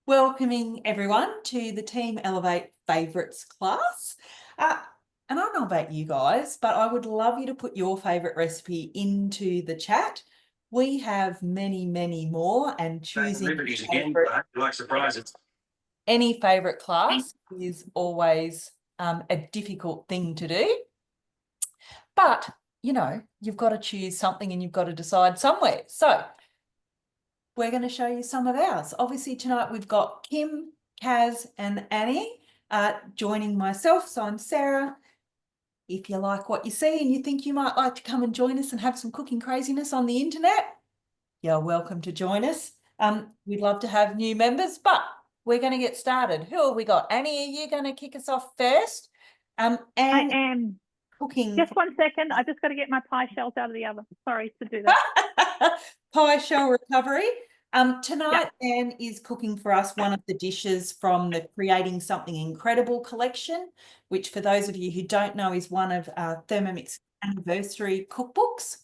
Welcoming everyone to the Team Elevate Favourites class. And I don't know about you guys, but I would love you to put your favourite recipe into the chat. We have many, many more, and choosing like surprises. Any favourite class is always a difficult thing to do. But, you know, you've got to choose something and you've got to decide somewhere. So we're going to show you some of ours. Obviously, tonight we've got Kim, Kaz and Annie joining myself. So I'm Sarah. If you like what you see and you think you might like to come and join us and have some cooking craziness on the internet, you're welcome to join us. We'd love to have new members, but we're going to get started. Who have we got? Annie, are you going to kick us off first? I am. Cooking. Just 1 second. I just got to get my pie shells out of the oven. Sorry to do that. Pie shell recovery. Tonight, Anne is cooking for us one of the dishes from the Creating Something Incredible collection, which for those of you who don't know is one of Thermomix anniversary cookbooks.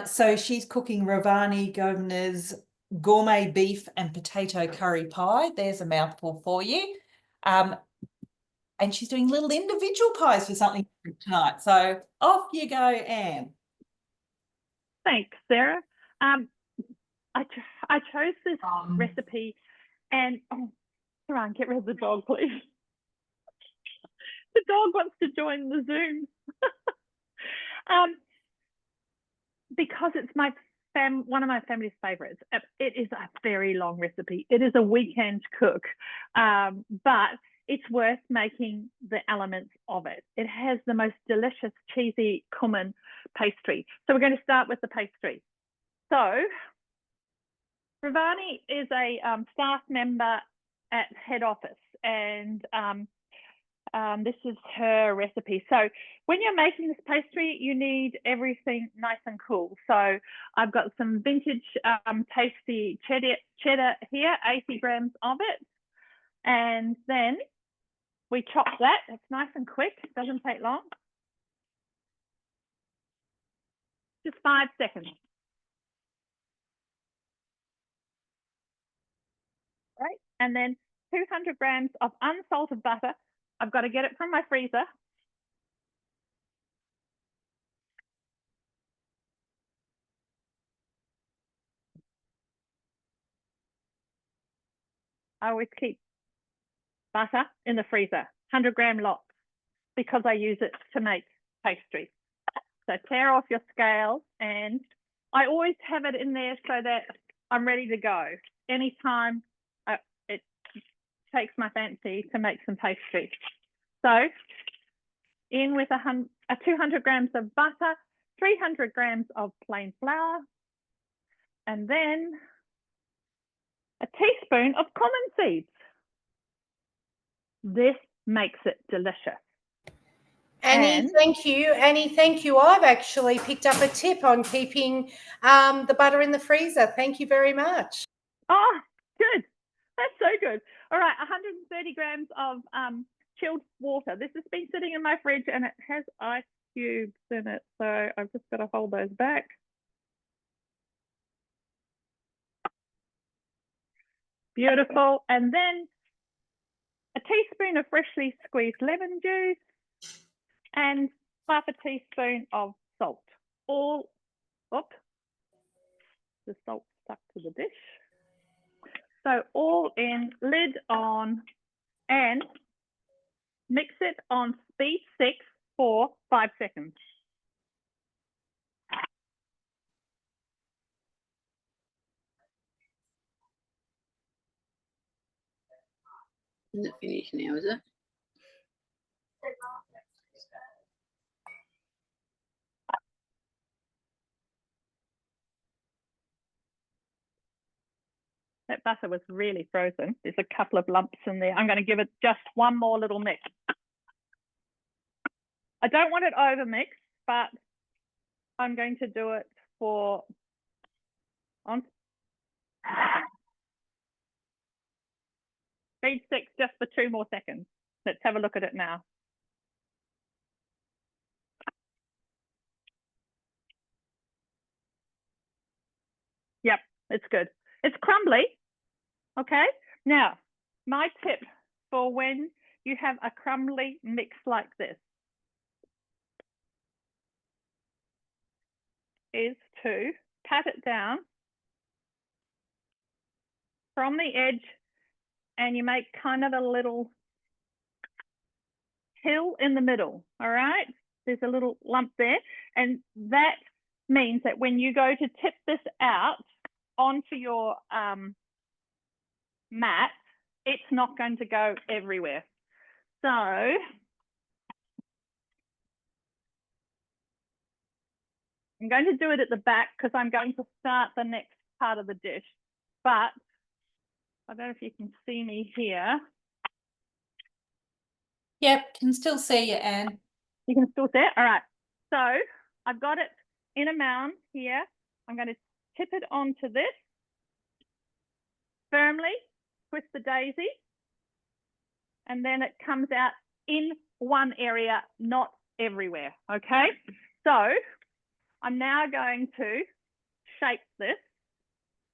So she's cooking Ravani Governors gourmet beef and potato curry pie. There's a mouthful for you. And she's doing little individual pies for something tonight. So off you go, Anne. Thanks, Sarah. I chose this recipe and, Saran, get rid of the dog, please. The dog wants to join the Zoom. Because it's one of my family's favorites. It is a very long recipe. It is a weekend cook, but it's worth making the elements of it. It has the most delicious cheesy cumin pastry. So we're going to start with the pastry. So Ravani is a staff member at head office, and this is her recipe. So when you're making this pastry, you need everything nice and cool. So I've got some vintage tasty cheddar here, 80 grams of it. And then we chop that. It's nice and quick. It doesn't take long. Just 5 seconds. Right. And then 200 grams of unsalted butter. I've got to get it from my freezer. I always keep butter in the freezer, 100-gram lots, because I use it to make pastry. So tear off your scale, and I always have it in there so that I'm ready to go. Anytime it takes my fancy to make some pastry. So in with 200 grams of butter, 300 grams of plain flour, and then a teaspoon of cumin seeds. This makes it delicious. Annie, thank you. Annie, thank you. I've actually picked up a tip on keeping the butter in the freezer. Thank you very much. Oh, good. That's so good. All right, 130 grams of chilled water. This has been sitting in my fridge and it has ice cubes in it. So I've just got to hold those back. Beautiful. And then a teaspoon of freshly squeezed lemon juice and half a teaspoon of salt. The salt stuck to the dish. So all in, lid on, and mix it on speed 6 for 5 seconds. Isn't it finished now, is it? That butter was really frozen. There's a couple of lumps in there. I'm going to give it just one more little mix. I don't want it over mixed, but I'm going to do it on speed 6 just for 2 more seconds. Let's have a look at it now. Yep, it's good. It's crumbly, Okay, now my tip for when you have a crumbly mix like this is to pat it down from the edge, and you make kind of a little hill in the middle. All right, there's a little lump there, and that means that when you go to tip this out onto your mat, it's not going to go everywhere. So I'm going to do it at the back because I'm going to start the next part of the dish, but I don't know if you can see me here. Yep, can still see you, Anne. You can still see it. All right. So I've got it in a mound here. I'm going to tip it onto this. Firmly twist the daisy. And then it comes out in one area, not everywhere. Okay. So I'm now going to shape this,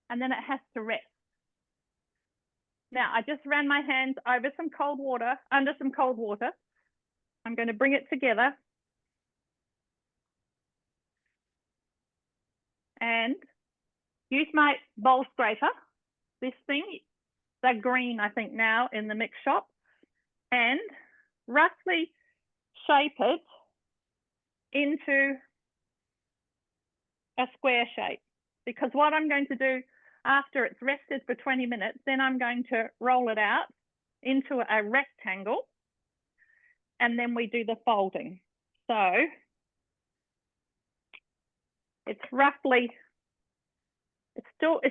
and then it has to rest. Now I just ran my hands over some cold water, under some cold water. I'm going to bring it together and use my bowl scraper, this thing, they're green, I think now in the mix shop, and roughly shape it into a square shape. Because what I'm going to do after it's rested for 20 minutes, then I'm going to roll it out into a rectangle, and then we do the folding. So it's roughly, it's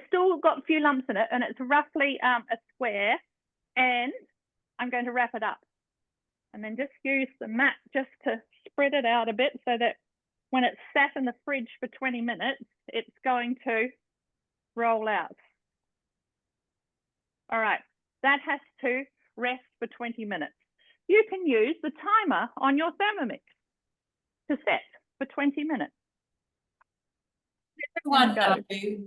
still got a few lumps in it, and it's roughly a square, and I'm going to wrap it up and then just use the mat just to spread it out a bit so that when it's sat in the fridge for 20 minutes, it's going to roll out. All right, that has to rest for 20 minutes. You can use the timer on your Thermomix to set for 20 minutes. Everyone know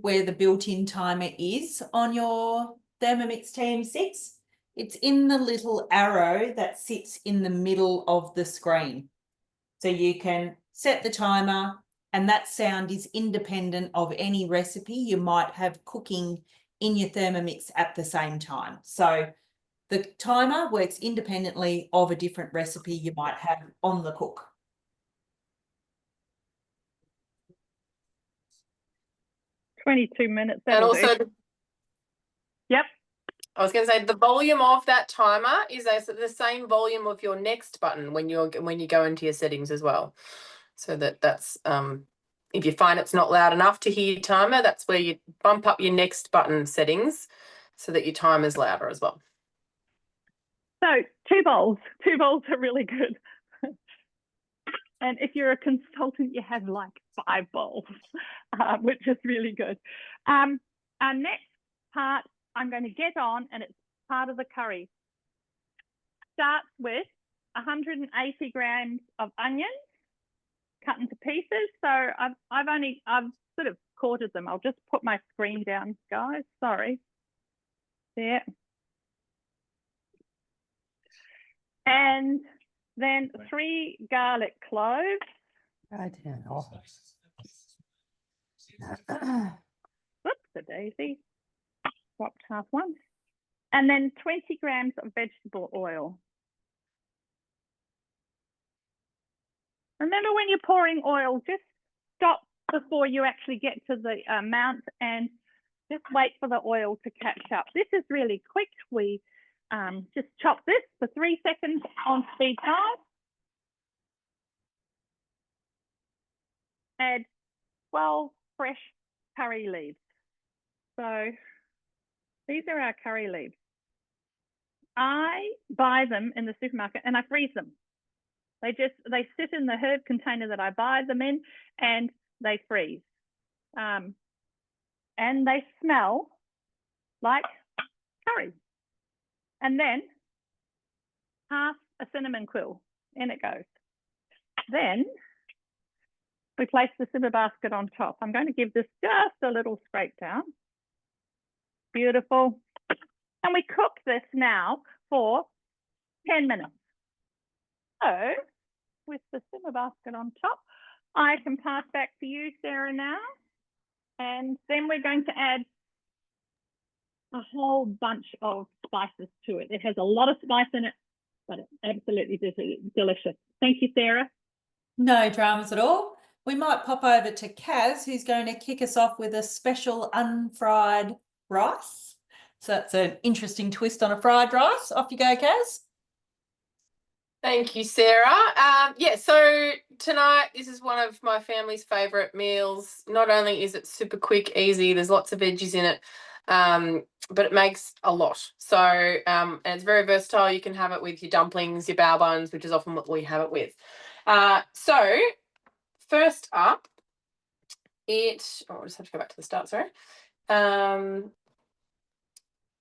where the built-in timer is on your Thermomix TM6? It's in the little arrow that sits in the middle of the screen. So you can set the timer, and that sound is independent of any recipe you might have cooking in your Thermomix at the same time. So the timer works independently of a different recipe you might have on the cook. $22 minutes. And also, yep. I was going to say the volume of that timer is the same volume of your next button when you go into your settings as well. So that's if you find it's not loud enough to hear your timer, that's where you bump up your next button settings so that your timer is louder as well. So two bowls are really good. And if you're a consultant, you have like 5 bowls, which is really good. Our next part I'm going to get on, and it's part of the curry. Starts with 180 grams of onions cut into pieces. So I've sort of quartered them. I'll just put my screen down, guys. Sorry. There. And then 3 garlic cloves. Whoops, a daisy. Swapped half one. And then 20 grams of vegetable oil. Remember, when you're pouring oil, just stop before you actually get to the amount and just wait for the oil to catch up. This is really quick. We just chop this for 3 seconds on speed time. Add 12 fresh curry leaves. So these are our curry leaves. I buy them in the supermarket and I freeze them. They sit in the herb container that I buy them in, and they freeze. And they smell like curry. And then half a cinnamon quill, in it goes. Then we place the simmer basket on top. I'm going to give this just a little scrape down. Beautiful. And we cook this now for 10 minutes. So with the simmer basket on top, I can pass back to you, Sarah, now. And then we're going to add a whole bunch of spices to it. It has a lot of spice in it, but it's absolutely delicious. Thank you, Sarah. No dramas at all. We might pop over to Kaz, who's going to kick us off with a special unfried rice. So that's an interesting twist on a fried rice. Off you go, Kaz. Thank you, Sarah. Yeah, so tonight, this is one of my family's favourite meals. Not only is it super quick, easy, there's lots of veggies in it, but it makes a lot. So, and it's very versatile. You can have it with your dumplings, your bao buns, which is often what we have it with. So, first up, I'll just have to go back to the start, sorry. Now,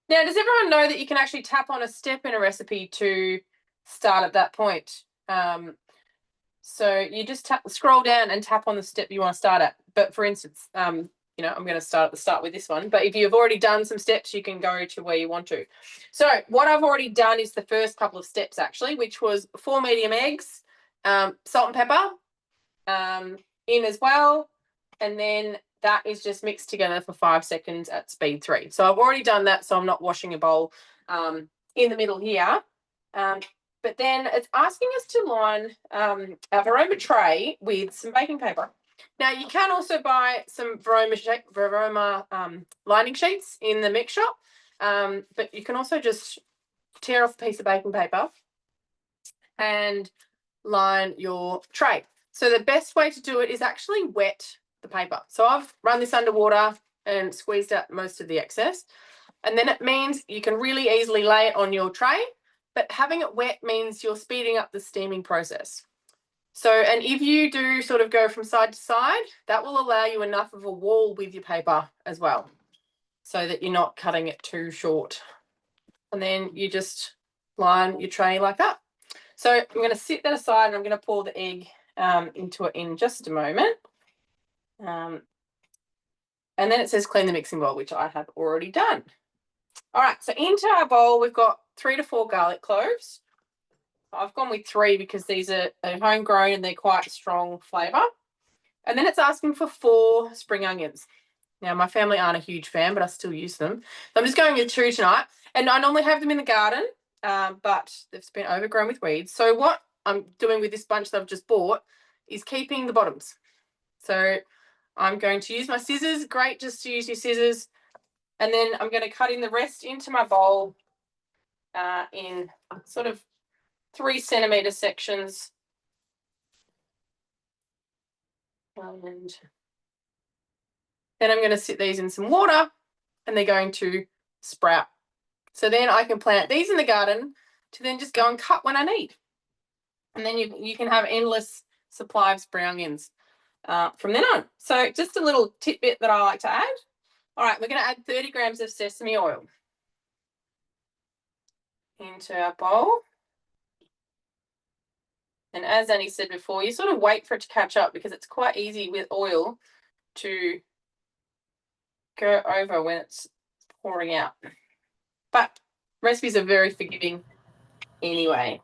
does everyone know that you can actually tap on a step in a recipe to start at that point? So you just scroll down and tap on the step you want to start at. But for instance, I'm going to start at the start with this one. But if you've already done some steps, you can go to where you want to. So what I've already done is the first couple of steps, actually, which was 4 medium eggs, salt and pepper in as well. And then that is just mixed together for 5 seconds at speed 3. So I've already done that, so I'm not washing a bowl in the middle here. But then it's asking us to line our Varoma tray with some baking paper. Now, you can also buy some Varoma lining sheets in the mix shop, but you can also just tear off a piece of baking paper and line your tray. So the best way to do it is actually wet the paper. So I've run this under water and squeezed out most of the excess. And then it means you can really easily lay it on your tray. But having it wet means you're speeding up the steaming process. So, and if you do sort of go from side to side, that will allow you enough of a wall with your paper as well, so that you're not cutting it too short. And then you just line your tray like that. So I'm going to sit that aside and I'm going to pour the egg into it in just a moment. And then it says clean the mixing bowl, which I have already done. All right, so into our bowl, we've got 3 to 4 garlic cloves. I've gone with 3 because these are homegrown and they're quite strong flavour. And then it's asking for 4 spring onions. Now, my family aren't a huge fan, but I still use them. So I'm just going with 2 tonight. And I normally have them in the garden, but they've been overgrown with weeds. So what I'm doing with this bunch that I've just bought is keeping the bottoms. So I'm going to use my scissors. Great just to use your scissors. And then I'm going to cut in the rest into my bowl in sort of 3 centimetre sections. And then I'm going to sit these in some water and they're going to sprout. So then I can plant these in the garden to then just go and cut when I need. And then you can have endless supply of spring onions from then on. So just a little tidbit that I like to add. All right, we're going to add 30 grams of sesame oil into our bowl. And as Annie said before, you sort of wait for it to catch up because it's quite easy with oil to go over when it's pouring out. But recipes are very forgiving anyway.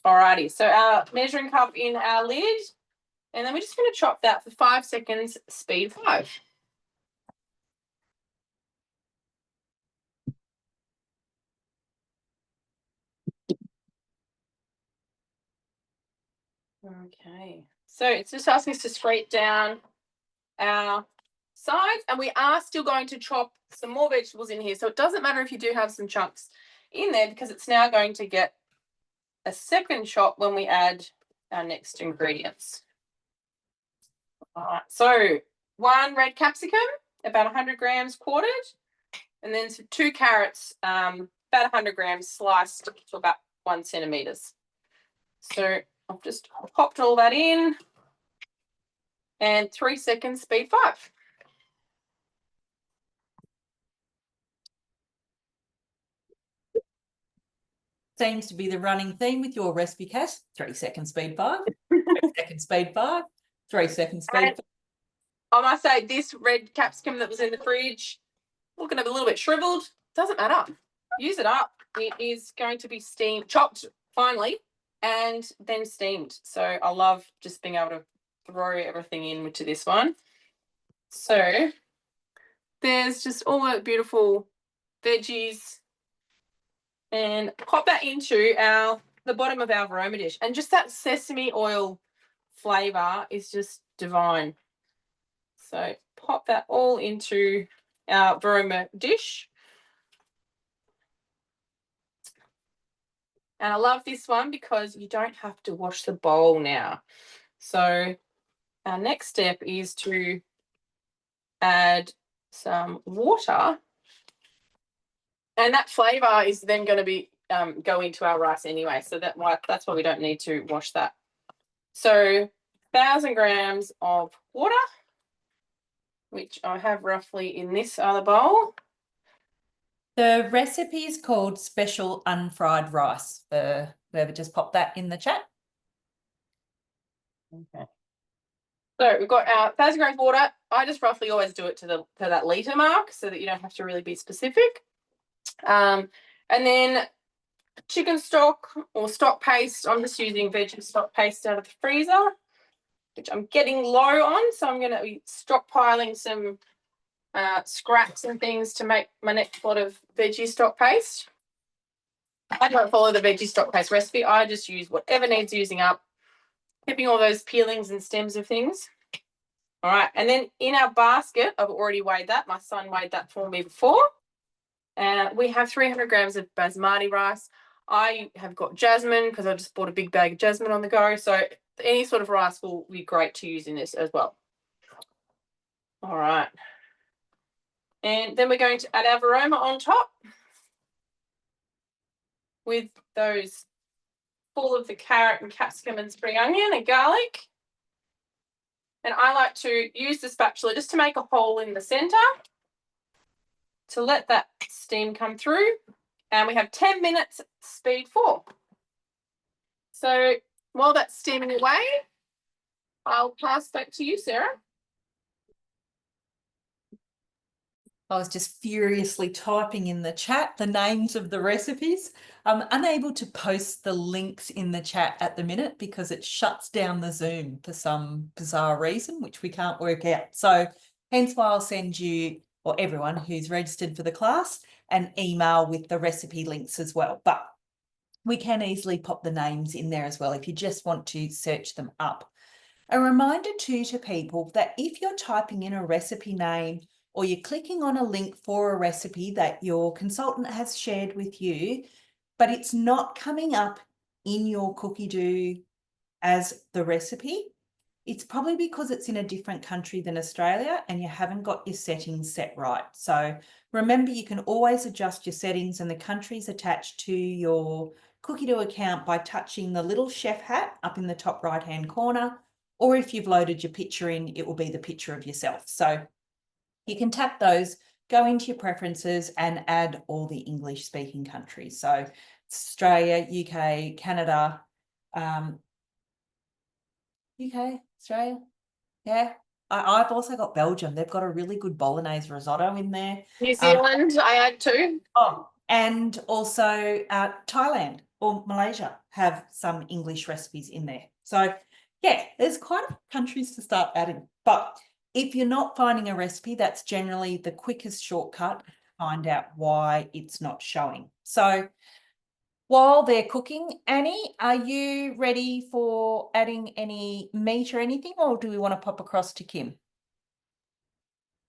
Alrighty, so our measuring cup in our lid, and then we're just going to chop that for 5 seconds, speed 5. Okay, so it's just asking us to scrape down our sides, and we are still going to chop some more vegetables in here. So it doesn't matter if you do have some chunks in there because it's now going to get a second chop when we add our next ingredients. All right, so 1 red capsicum, about 100 grams quartered, and then some 2 carrots, about 100 grams sliced to about 1 centimeters. So I've just popped all that in, and 3 seconds, speed 5. Seems to be the running theme with your recipe, Cass. 3 seconds, speed 5. 3 seconds, speed 5. 3 seconds, speed 5. I must say, this red capsicum that was in the fridge, looking a little bit shriveled, doesn't matter. use it up. It is going to be chopped finely and then steamed. So I love just being able to throw everything into this one. So there's just all the beautiful veggies, and pop that into the bottom of our aroma dish. And just that sesame oil flavour is just divine. So pop that all into our aroma dish. And I love this one because you don't have to wash the bowl now. So our next step is to add some water. And that flavour is then going to be go into our rice anyway. So that's why we don't need to wash that. So 1,000 grams of water, which I have roughly in this other bowl. The recipe is called special unfried rice. Whoever just popped that in the chat. Okay. So we've got our 1,000 grams of water. I just roughly always do it to that litre mark so that you don't have to really be specific. And then chicken stock or stock paste. I'm just using veggie stock paste out of the freezer, which I'm getting low on. So I'm going to be stockpiling some scraps and things to make my next lot of veggie stock paste. I don't follow the veggie stock paste recipe. I just use whatever needs using up, keeping all those peelings and stems of things. All right, and then in our basket, I've already weighed that. My son weighed that for me before. We have 300 grams of basmati rice. I have got jasmine because I just bought a big bag of jasmine on the go. So any sort of rice will be great to use in this as well. All right. And then we're going to add our aroma on top with those full of the carrot and capsicum and spring onion and garlic. And I like to use the spatula just to make a hole in the centre to let that steam come through. And we have 10 minutes speed 4. So while that's steaming away, I'll pass back to you, Sarah. I was just furiously typing in the chat the names of the recipes. I'm unable to post the links in the chat at the minute because it shuts down the Zoom for some bizarre reason, which we can't work out. So hence why I'll send you, or everyone who's registered for the class, an email with the recipe links as well. But we can easily pop the names in there as well if you just want to search them up. A reminder too to people that if you're typing in a recipe name or you're clicking on a link for a recipe that your consultant has shared with you, but it's not coming up in your Cookie-Doo as the recipe, it's probably because it's in a different country than Australia and you haven't got your settings set right. So remember, you can always adjust your settings and the countries attached to your Cookie-Doo account by touching the little chef hat up in the top right-hand corner, or if you've loaded your picture in, it will be the picture of yourself. So you can tap those, go into your preferences and add all the English speaking countries. So Australia, UK, Canada, UK, Australia. Yeah. I've also got Belgium. They've got a really good bolognese risotto in there. New Zealand, I add too. Oh, and also Thailand or Malaysia have some English recipes in there. So yeah, there's quite a few countries to start adding. But if you're not finding a recipe, that's generally the quickest shortcut to find out why it's not showing. So while they're cooking, Annie, are you ready for adding any meat or anything, or do we want to pop across to Kim?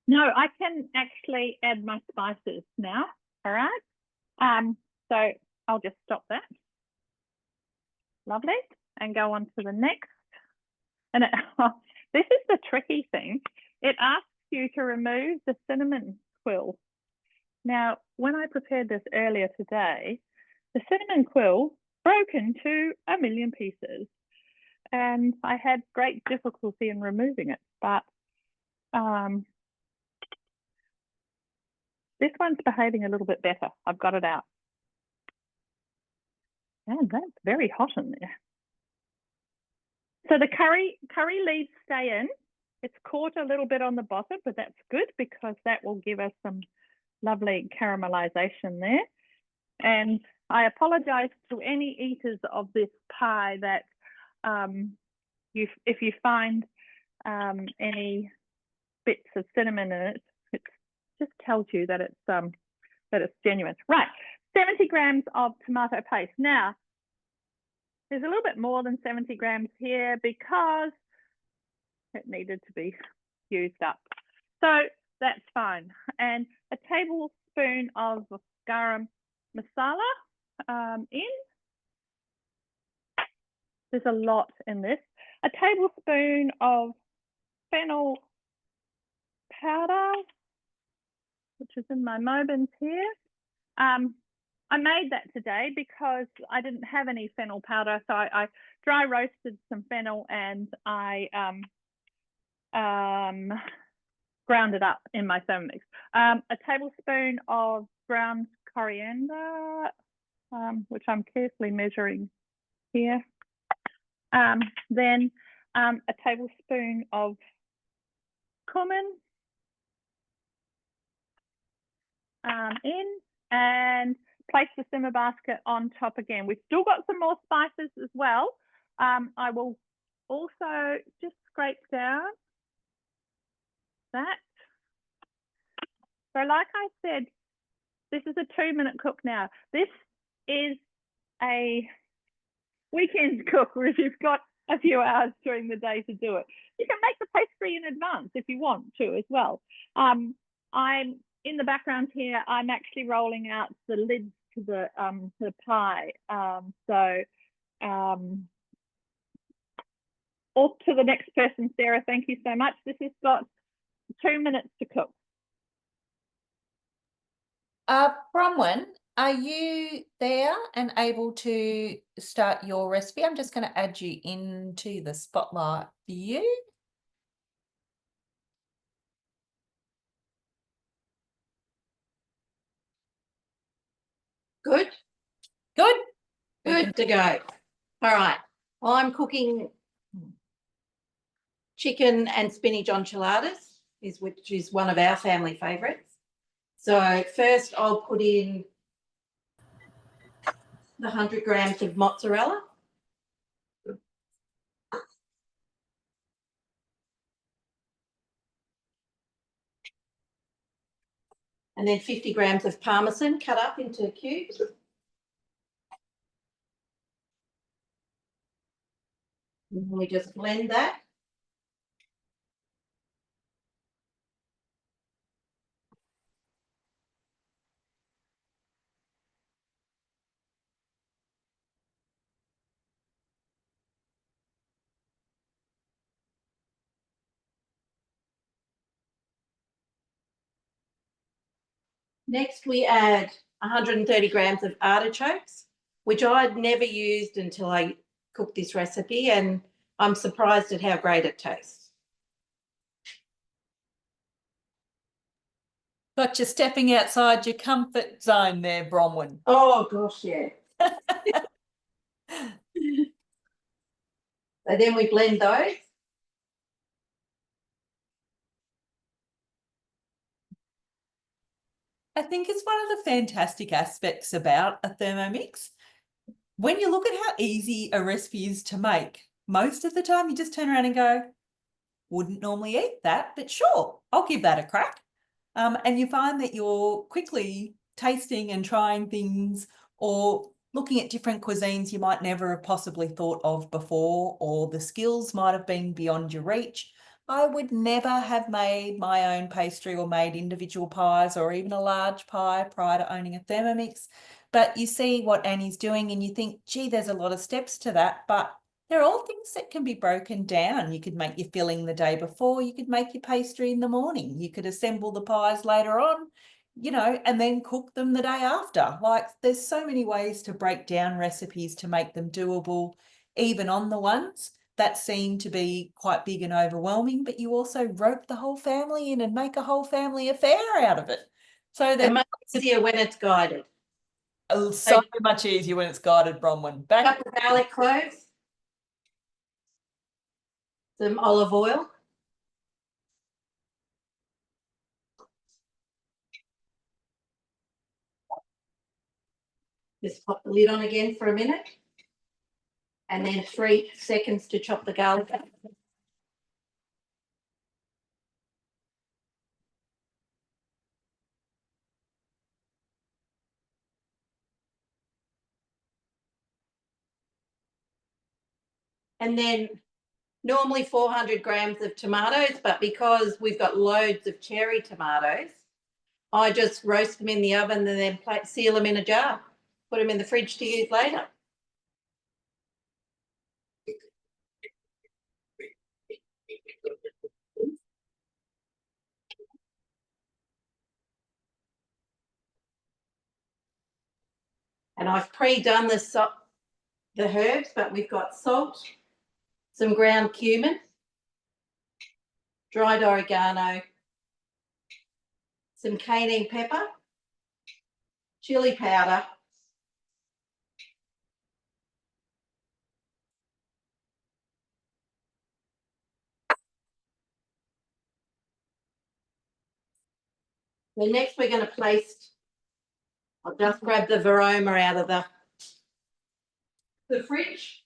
No, I can actually add my spices now. All right. So I'll just stop that. Lovely. And go on to the next. And this is the tricky thing. It asks you to remove the cinnamon quill. Now, when I prepared this earlier today, the cinnamon quill broke into a million pieces. And I had great difficulty in removing it. But this one's behaving a little bit better. I've got it out. And that's very hot in there. So the curry leaves stay in. It's caught a little bit on the bottom, but that's good because that will give us some lovely caramelization there. And I apologize to any eaters of this pie that if you find any bits of cinnamon in it, it just tells you that it's genuine. Right, 70 grams of tomato paste. Now, there's a little bit more than 70 grams here because it needed to be used up. So that's fine. And a tablespoon of garam masala in. There's a lot in this. A tablespoon of fennel powder, which is in my Mobins here. I made that today because I didn't have any fennel powder, so I dry roasted some fennel and I ground it up in my Thermomix. A tablespoon of ground coriander, which I'm carefully measuring here. Then a tablespoon of cumin in, and place the simmer basket on top again. We've still got some more spices as well. I will also just scrape down that. So like I said, this is a 2-minute cook now. This is a weekend cook where if you've got a few hours during the day to do it. You can make the pastry in advance if you want to as well. I'm in the background here, I'm actually rolling out the lids to the pie. Off to the next person, Sarah, thank you so much. This has got 2 minutes to cook. Bronwyn, are you there and able to start your recipe? I'm just going to add you into the spotlight view. Good? Good. Good to go. All right. I'm cooking chicken and spinach enchiladas, which is one of our family favourites. So first I'll put in the 100 grams of mozzarella. And then 50 grams of parmesan cut up into cubes. And we just blend that. Next, we add 130 grams of artichokes, which I'd never used until I cooked this recipe, and I'm surprised at how great it tastes. Got you stepping outside your comfort zone there, Bronwyn. Oh, gosh, yeah. So then we blend those. I think it's one of the fantastic aspects about a Thermomix. When you look at how easy a recipe is to make, most of the time you just turn around and go, wouldn't normally eat that, but sure, I'll give that a crack. And you find that you're quickly tasting and trying things or looking at different cuisines you might never have possibly thought of before, or the skills might have been beyond your reach. I would never have made my own pastry or made individual pies or even a large pie prior to owning a Thermomix. But you see what Annie's doing and you think, gee, there's a lot of steps to that, but they're all things that can be broken down. You could make your filling the day before, you could make your pastry in the morning, you could assemble the pies later on, you know, and then cook them the day after. Like, there's so many ways to break down recipes to make them doable, even on the ones that seem to be quite big and overwhelming, but you also rope the whole family in and make a whole family affair out of it. So And much easier when it's guided. So much easier when it's guided, Bronwyn. A couple of garlic cloves. Some olive oil. Just pop the lid on again for a minute. And then 3 seconds to chop the garlic up. And then normally 400 grams of tomatoes, but because we've got loads of cherry tomatoes, I just roast them in the oven and then seal them in a jar. Put them in the fridge to use later. And I've pre-done the herbs, but we've got salt, some ground cumin, dried oregano, some cayenne pepper, chili powder, then next we're going to place, I'll just grab the Varoma out of the fridge.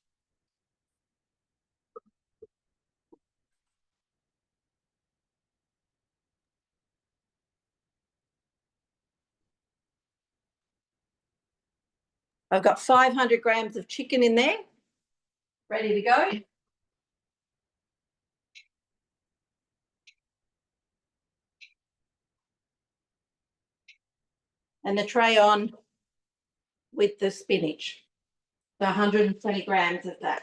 I've got 500 grams of chicken in there, ready to go. And the tray on with the spinach, the 120 grams of that.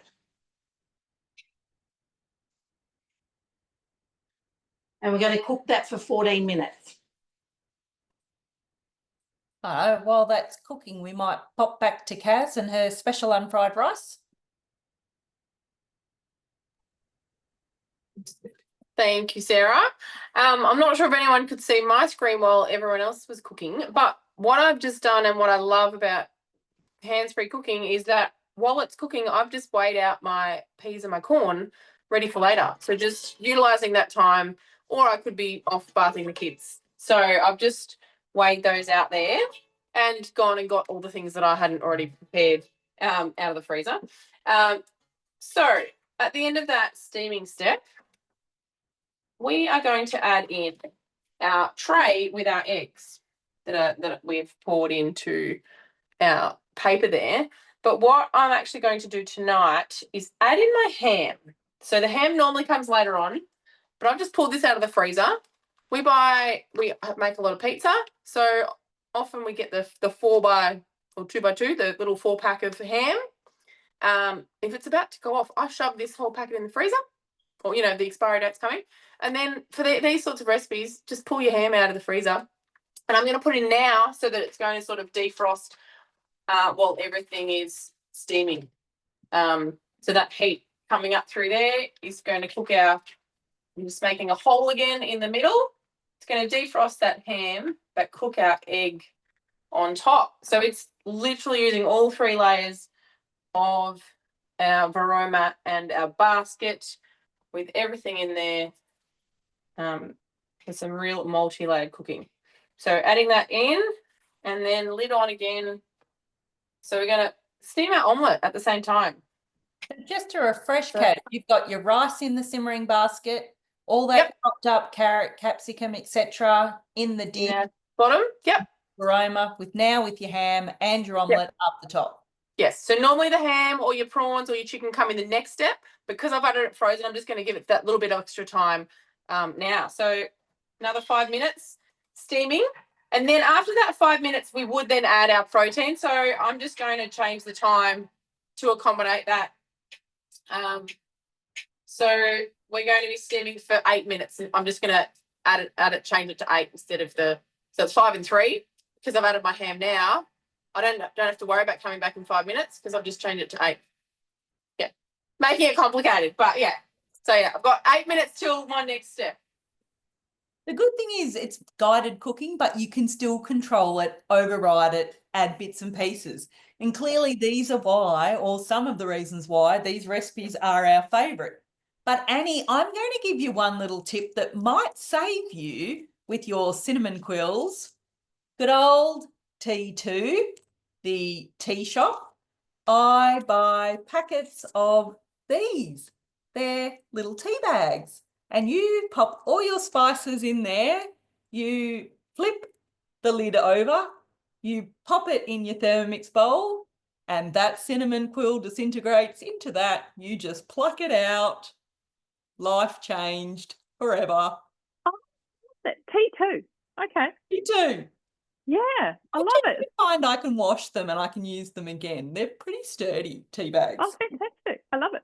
And we're going to cook that for 14 minutes. While that's cooking, we might pop back to Kaz and her special unfried rice. Thank you, Sarah. I'm not sure if anyone could see my screen while everyone else was cooking, but what I've just done and what I love about hands-free cooking is that while it's cooking, I've just weighed out my peas and my corn ready for later. So just utilising that time, or I could be off bathing the kids. So I've just weighed those out there and gone and got all the things that I hadn't already prepared out of the freezer. So at the end of that steaming step, we are going to add in our tray with our eggs that we've poured into our paper there. But what I'm actually going to do tonight is add in my ham. So the ham normally comes later on, but I've just pulled this out of the freezer. We make a lot of pizza, so often we get the 4x or 2x2, the little 4-pack of ham. If it's about to go off, I shove this whole packet in the freezer, or you know, the expiry date's coming. And then for these sorts of recipes, just pull your ham out of the freezer. And I'm going to put it in now so that it's going to sort of defrost while everything is steaming. So that heat coming up through there is going to cook I'm just making a hole again in the middle. It's going to defrost that ham, but cook our egg on top. So it's literally using all 3 layers of our Varoma and our basket with everything in there. For some real multi-layered cooking. So adding that in and then lid on again. So we're going to steam our omelette at the same time. Just to refresh, Kat, you've got your rice in the simmering basket, all that chopped up carrot, capsicum, etc. in the dish. Yeah. Bottom, yep. Aroma with your ham and your omelette up the top. Yes. So normally the ham or your prawns or your chicken come in the next step. Because I've had it frozen, I'm just going to give it that little bit of extra time now. So another 5 minutes steaming. And then after that 5 minutes, we would then add our protein. So I'm just going to change the time to accommodate that. So we're going to be steaming for 8 minutes. I'm just going to change it to 8 instead of so it's 5 and 3 because I've added my ham now. I don't have to worry about coming back in 5 minutes because I've just changed it to 8. Yeah, making it complicated, but yeah. So yeah, I've got 8 minutes till my next step. The good thing is it's guided cooking, but you can still control it, override it, add bits and pieces. And clearly these are why, or some of the reasons why, these recipes are our favourite. But Annie, I'm going to give you one little tip that might save you with your cinnamon quills. Good old T2. the tea shop, I buy packets of these. They're little tea bags. And you pop all your spices in there. You flip the lid over. You pop it in your Thermomix bowl. And that cinnamon quill disintegrates into that. You just pluck it out. Life changed forever. Tea too. Okay. Me too. Yeah, I love it. Find I can wash them and I can use them again. They're pretty sturdy tea bags. Oh, fantastic. I love it.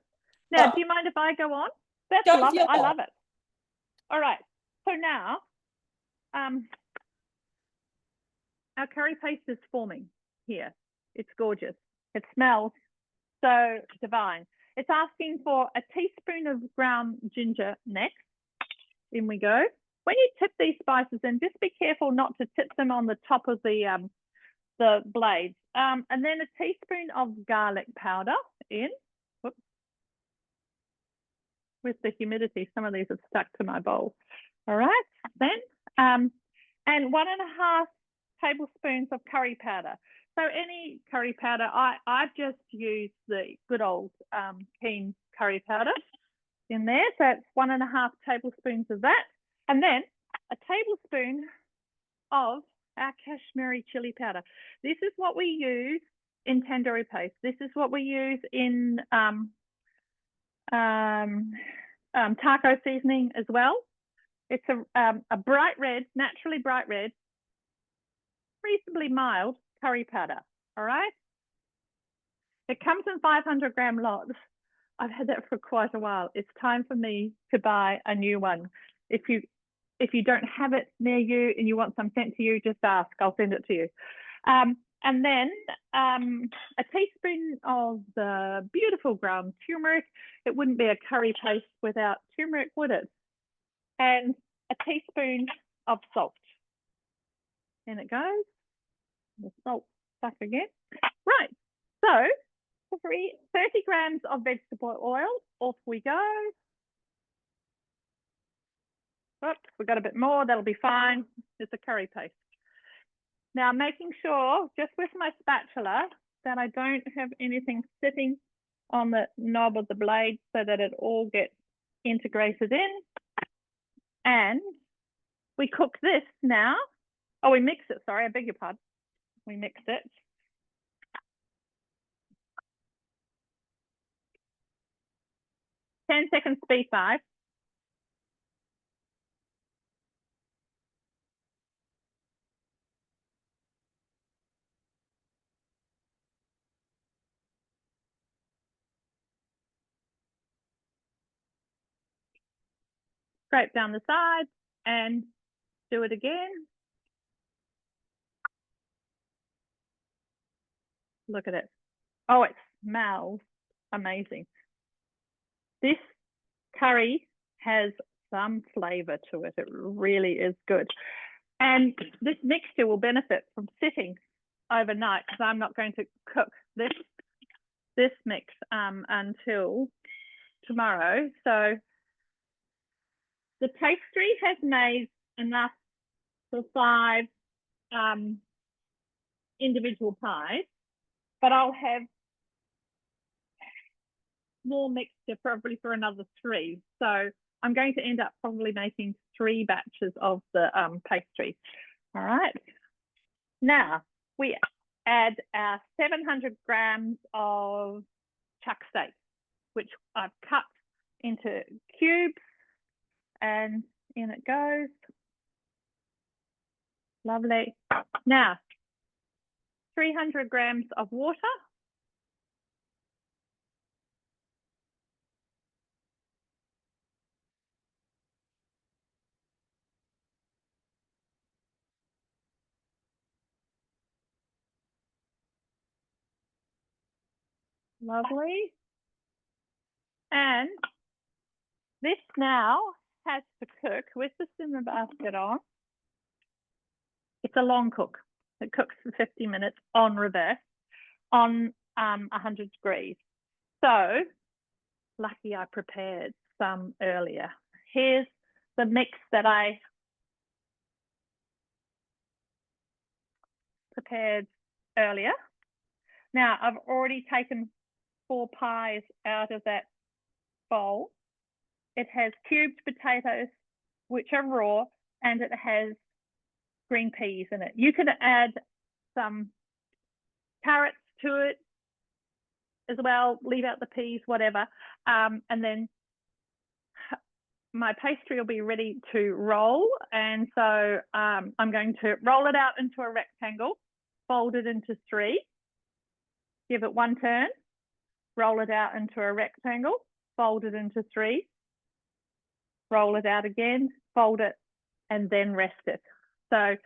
Now, But- do you mind if I go on? That's Go love for it. I it. love it. All right. So now, our curry paste is forming here. It's gorgeous. It smells so divine. It's asking for a teaspoon of ground ginger next. In we go. When you tip these spices in, just be careful not to tip them on the top of the blades. And then a teaspoon of garlic powder in. Whoops. With the humidity, some of these have stuck to my bowl. All right, then, and 1.5 tablespoons of curry powder. So any curry powder, I've just used the good old Keen curry powder in there. So it's 1.5 tablespoons of that. And then a tablespoon of our Kashmiri chili powder. This is what we use in tandoori paste. This is what we use in taco seasoning as well. It's a bright red, naturally bright red, reasonably mild curry powder. All right. It comes in 500-gram lots. I've had that for quite a while. It's time for me to buy a new one. If you don't have it near you and you want some sent to you, just ask. I'll send it to you. And then a teaspoon of the beautiful ground turmeric. It wouldn't be a curry paste without turmeric, would it? And a teaspoon of salt. In it goes. The salt stuck again. Right. So 30 grams of vegetable oil. Off we go. Oops, we got a bit more. That'll be fine. It's a curry paste. Now, making sure, just with my spatula, that I don't have anything sitting on the knob of the blade so that it all gets integrated in. And we cook this now. Oh, we mix it. Sorry, I beg your pardon. We mix it. Ten seconds B5. Scrape down the sides and do it again. Look at it. Oh, it smells amazing. This curry has some flavor to it. It really is good. And this mixture will benefit from sitting overnight because I'm not going to cook this mix until tomorrow. So the pastry has made enough for 5 individual pies, but I'll have more mixture probably for another 3. So I'm going to end up probably making 3 batches of the pastry. All right. Now we add our 700 grams of chuck steak, which I've cut into cubes, and in it goes. Lovely. Now, 300 grams of water. Lovely. And this now has to cook with the simmer basket on. It's a long cook. It cooks for 50 minutes on reverse on 100 degrees. So lucky I prepared some earlier. Here's the mix that I prepared earlier. Now, I've already taken 4 pies out of that bowl. It has cubed potatoes, which are raw, and it has green peas in it. You can add some carrots to it as well, leave out the peas, whatever. And then my pastry will be ready to roll. And so I'm going to roll it out into a rectangle, fold it into 3, give it 1 turn, roll it out into a rectangle, fold it into 3, roll it out again, fold it, and then rest it. So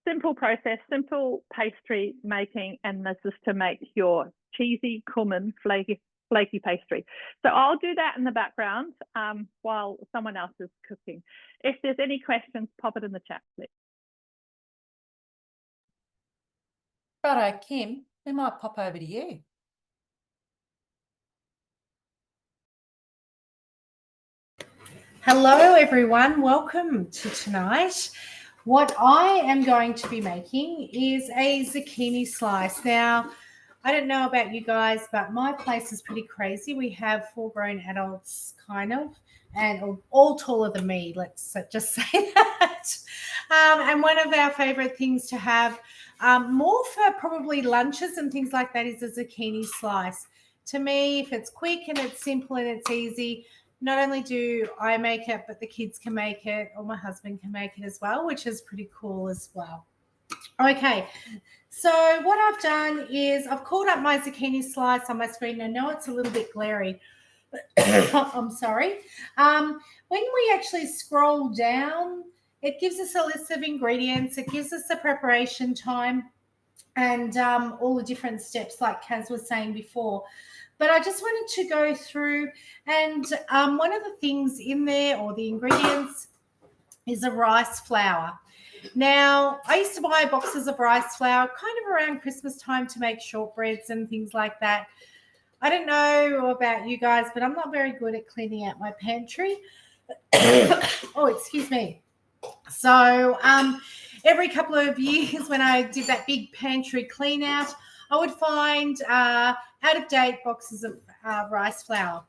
simple process, simple pastry making, and this is to make your cheesy, cumin, flaky pastry. So I'll do that in the background while someone else is cooking. If there's any questions, pop it in the chat, please. Righto, Kim, we might pop over to you. Hello, everyone. Welcome to tonight. What I am going to be making is a zucchini slice. Now, I don't know about you guys, but my place is pretty crazy. We have 4 grown adults, kind of, and all taller than me, let's just say that. And one of our favorite things to have, more for probably lunches and things like that, is a zucchini slice. To me, if it's quick and it's simple and it's easy, not only do I make it, but the kids can make it, or my husband can make it as well, which is pretty cool as well. Okay, so what I've done is I've called up my zucchini slice on my screen. I know it's a little bit glary. I'm sorry. When we actually scroll down, it gives us a list of ingredients. It gives us the preparation time and all the different steps like Kaz was saying before. But I just wanted to go through, and one of the things in there, or the ingredients, is a rice flour. Now, I used to buy boxes of rice flour kind of around Christmas time to make shortbreads and things like that. I don't know about you guys, but I'm not very good at cleaning out my pantry. Oh, excuse me. So every couple of years when I did that big pantry clean out, I would find out-of-date boxes of rice flour.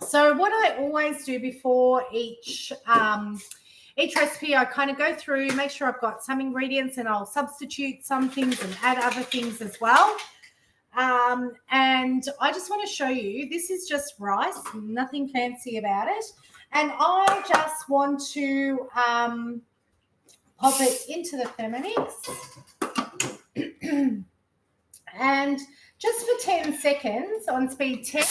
So what I always do before each recipe, I kind of go through, make sure I've got some ingredients, and I'll substitute some things and add other things as well. And I just want to show you, this is just rice, nothing fancy about it. And I just want to pop it into the Thermomix. And just for 10 seconds on speed 10.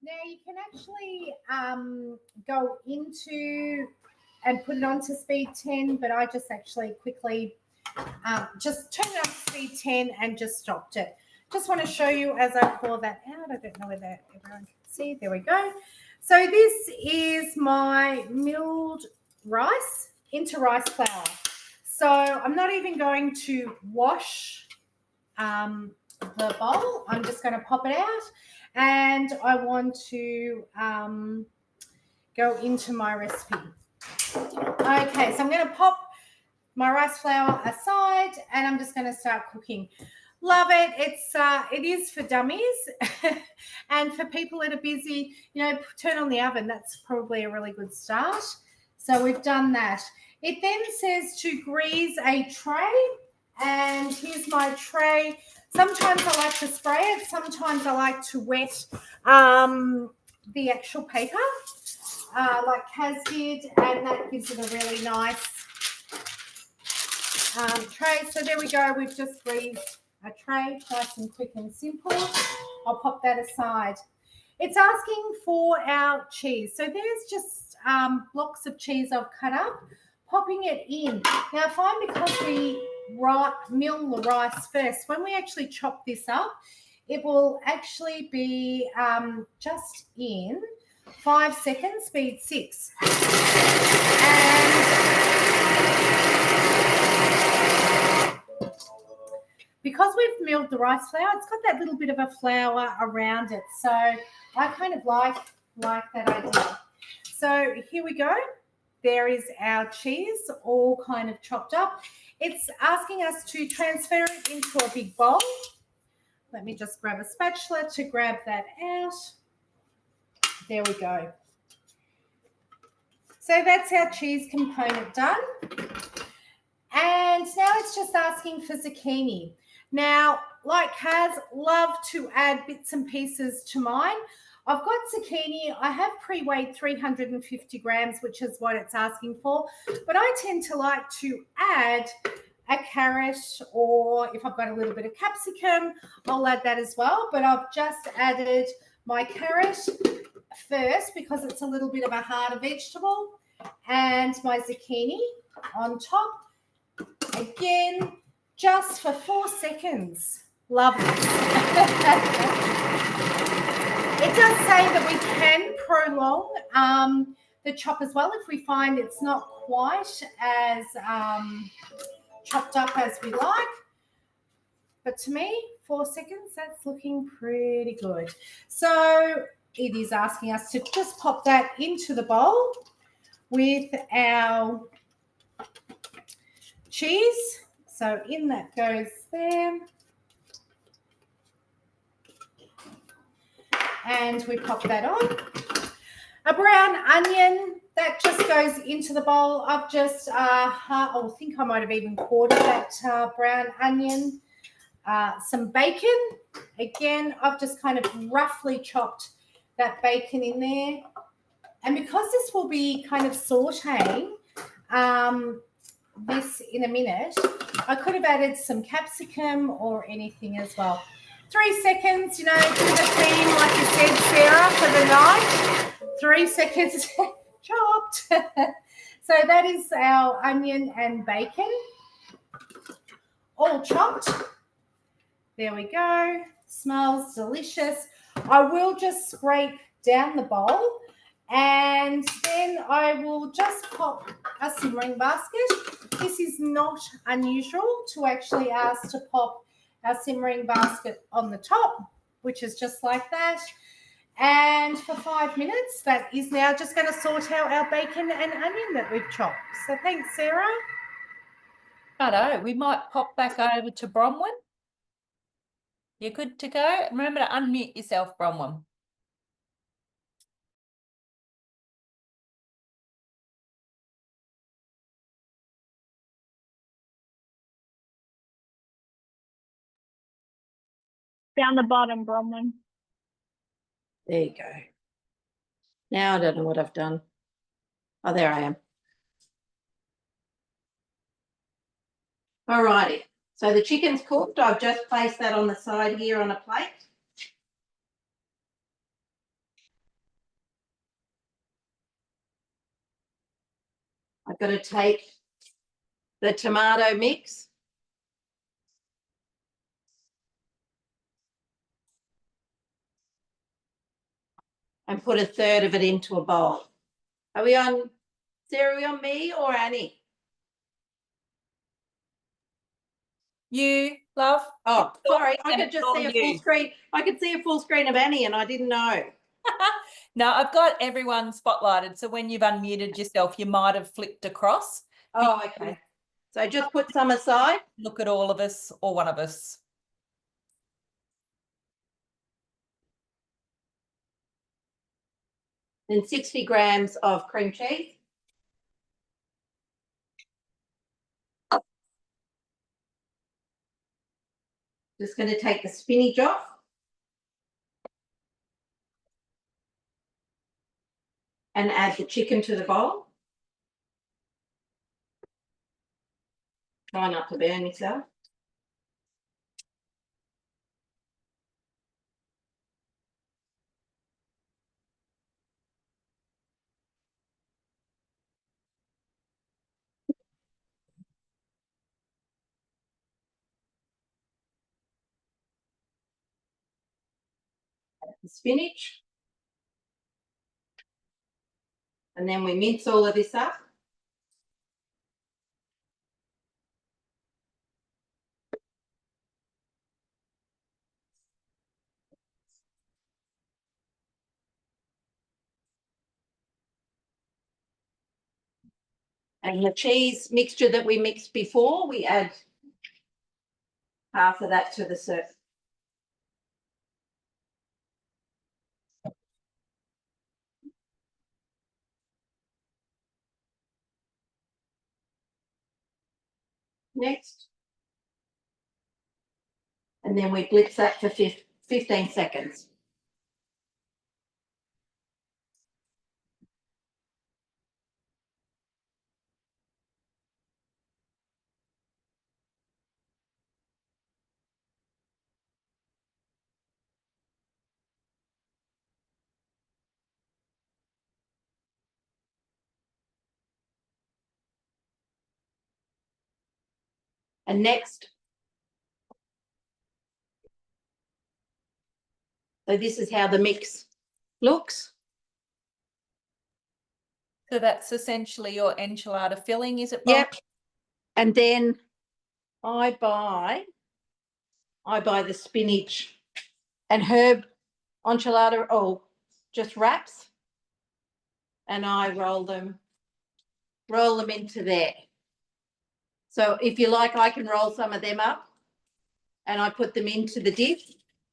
Now you can actually go into and put it on to speed 10, but I just actually quickly just turned it on to speed 10 and just stopped it. Just want to show you as I pour that out. I don't know whether everyone can see. There we go. So this is my milled rice into rice flour. So I'm not even going to wash the bowl. I'm just going to pop it out, and I want to go into my recipe. Okay, so I'm going to pop my rice flour aside, and I'm just going to start cooking. Love it. It is for dummies and for people that are busy, turn on the oven. That's probably a really good start. So we've done that. It then says to grease a tray, and here's my tray. Sometimes I like to spray it. Sometimes I like to wet the actual paper like Kaz did, and that gives it a really nice tray. So there we go. We've just greased a tray, nice and quick and simple. I'll pop that aside. It's asking for our cheese. So there's just blocks of cheese I've cut up, popping it in. Now I find because we mill the rice first, when we actually chop this up, it will actually be just in 5 seconds, speed 6. And because we've milled the rice flour, it's got that little bit of a flour around it. So I kind of like that idea. So here we go. There is our cheese all kind of chopped up. It's asking us to transfer it into a big bowl. Let me just grab a spatula to grab that out. There we go. So that's our cheese component done. And now it's just asking for zucchini. Now, like Kaz, love to add bits and pieces to mine. I've got zucchini. I have pre-weighed 350 grams, which is what it's asking for. But I tend to like to add a carrot, or if I've got a little bit of capsicum, I'll add that as well. But I've just added my carrot first because it's a little bit of a harder vegetable, and my zucchini on top. Again, just for 4 seconds. Love this. It does say that we can prolong the chop as well if we find it's not quite as chopped up as we like. But to me, 4 seconds, that's looking pretty good. So it is asking us to just pop that into the bowl with our cheese. So in that goes there. And we pop that on. A brown onion, that just goes into the bowl. I've just, I think I might have even quartered that brown onion. Some bacon. Again, I've just kind of roughly chopped that bacon in there. And because this will be kind of sauteing this in a minute, I could have added some capsicum or anything as well. 3 seconds, you know, do the theme like you said, Sarah, for the night. 3 seconds chopped. So that is our onion and bacon all chopped. There we go. Smells delicious. I will just scrape down the bowl, and then I will just pop a simmering basket. This is not unusual to actually ask to pop our simmering basket on the top, which is just like that. And for 5 minutes, that is now just going to sort out our bacon and onion that we've chopped. So thanks, Sarah. Righto, we might pop back over to Bronwyn. You're good to go. Remember to unmute yourself, Bronwyn. Down the bottom, Bronwyn. There you go. Now I don't know what I've done. Oh, there I am. All righty. So the chicken's cooked. I've just placed that on the side here on a plate. I've got to take the tomato mix and put a third of it into a bowl. Are we on, Sarah, are we on me or Annie? You, love? Oh, sorry, I And could it's just all see a you. full screen. I could see a full screen of Annie and I didn't know. No, I've got everyone spotlighted. So when you've unmuted yourself, you might have flipped across. Oh, okay. So just put some aside. Look at all of us or one of us. Then 60 grams of cream cheese. Just going to take the spinach off. And add the chicken to the bowl. Try not to burn yourself. Add the spinach. And then we mince all of this up. And the cheese mixture that we mixed before, we add half of that to the syrup. Next. And then we blitz that for 15 seconds. And next, so this is how the mix looks. So that's essentially your enchilada filling, is it? Yep. And then I buy the spinach and herb enchilada, just wraps, and I roll them into there. So if you like, I can roll some of them up and I put them into the dish,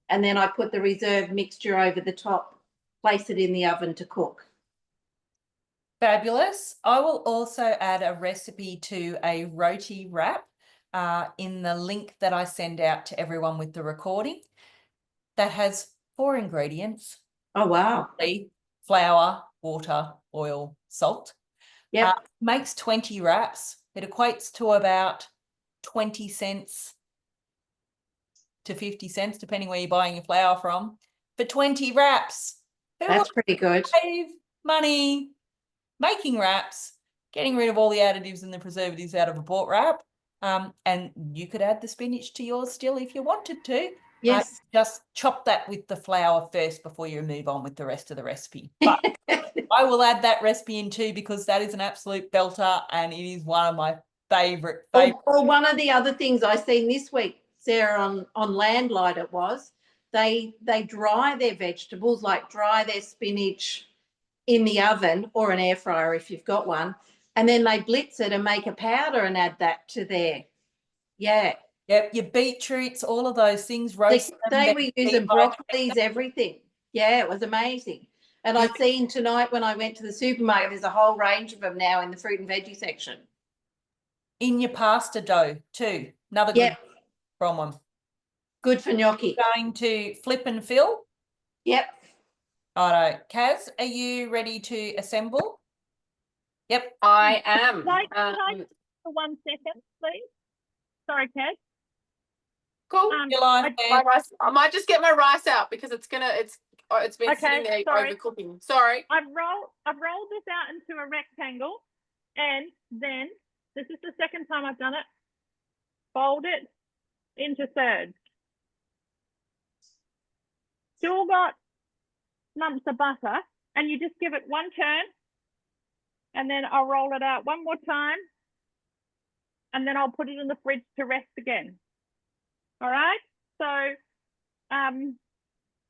and then I put the reserved mixture over the top, place it in the oven to cook. Fabulous. I will also add a recipe to a roti wrap in the link that I send out to everyone with the recording. That has 4 ingredients. Oh, wow. Flour, water, oil, salt. Yep. Makes 20 wraps. It equates to about 20 cents to 50 cents, depending where you're buying your flour from, for 20 wraps. That's pretty good. Save money making wraps, getting rid of all the additives and the preservatives out of a bought wrap. And you could add the spinach to yours still if you wanted to. Yes. Just chop that with the flour first before you move on with the rest of the recipe. But I will add that recipe in too, because that is an absolute belter and it is one of my favourite. Well, one of the other things I seen this week, Sarah, on Landlight, it was, they dry their vegetables, like dry their spinach in the oven or an air fryer if you've got one, and then they blitz it and make a powder and add that to there. Yeah. Yep, your beetroots, all of those things, roast They were using broccolis, everything. Yeah, it was amazing. And I've seen tonight when I went to the supermarket, there's a whole range of them now in the fruit and veggie section. In your pasta dough too. Another good from them. Good for gnocchi. Going to flip and fill. Yep. Righto. Kaz, are you ready to assemble? Yep. I am. Can I for 1 second, please? Sorry, Kaz. Cool. Your life, My rice, I might just get my rice out because it's been sitting there sorry. overcooking. Sorry. I've rolled this out into a rectangle, and then this is the second time I've done it. Fold it into thirds. Still got lumps of butter, and you just give it one turn, and then I'll roll it out one more time, and then I'll put it in the fridge to rest again. All right, so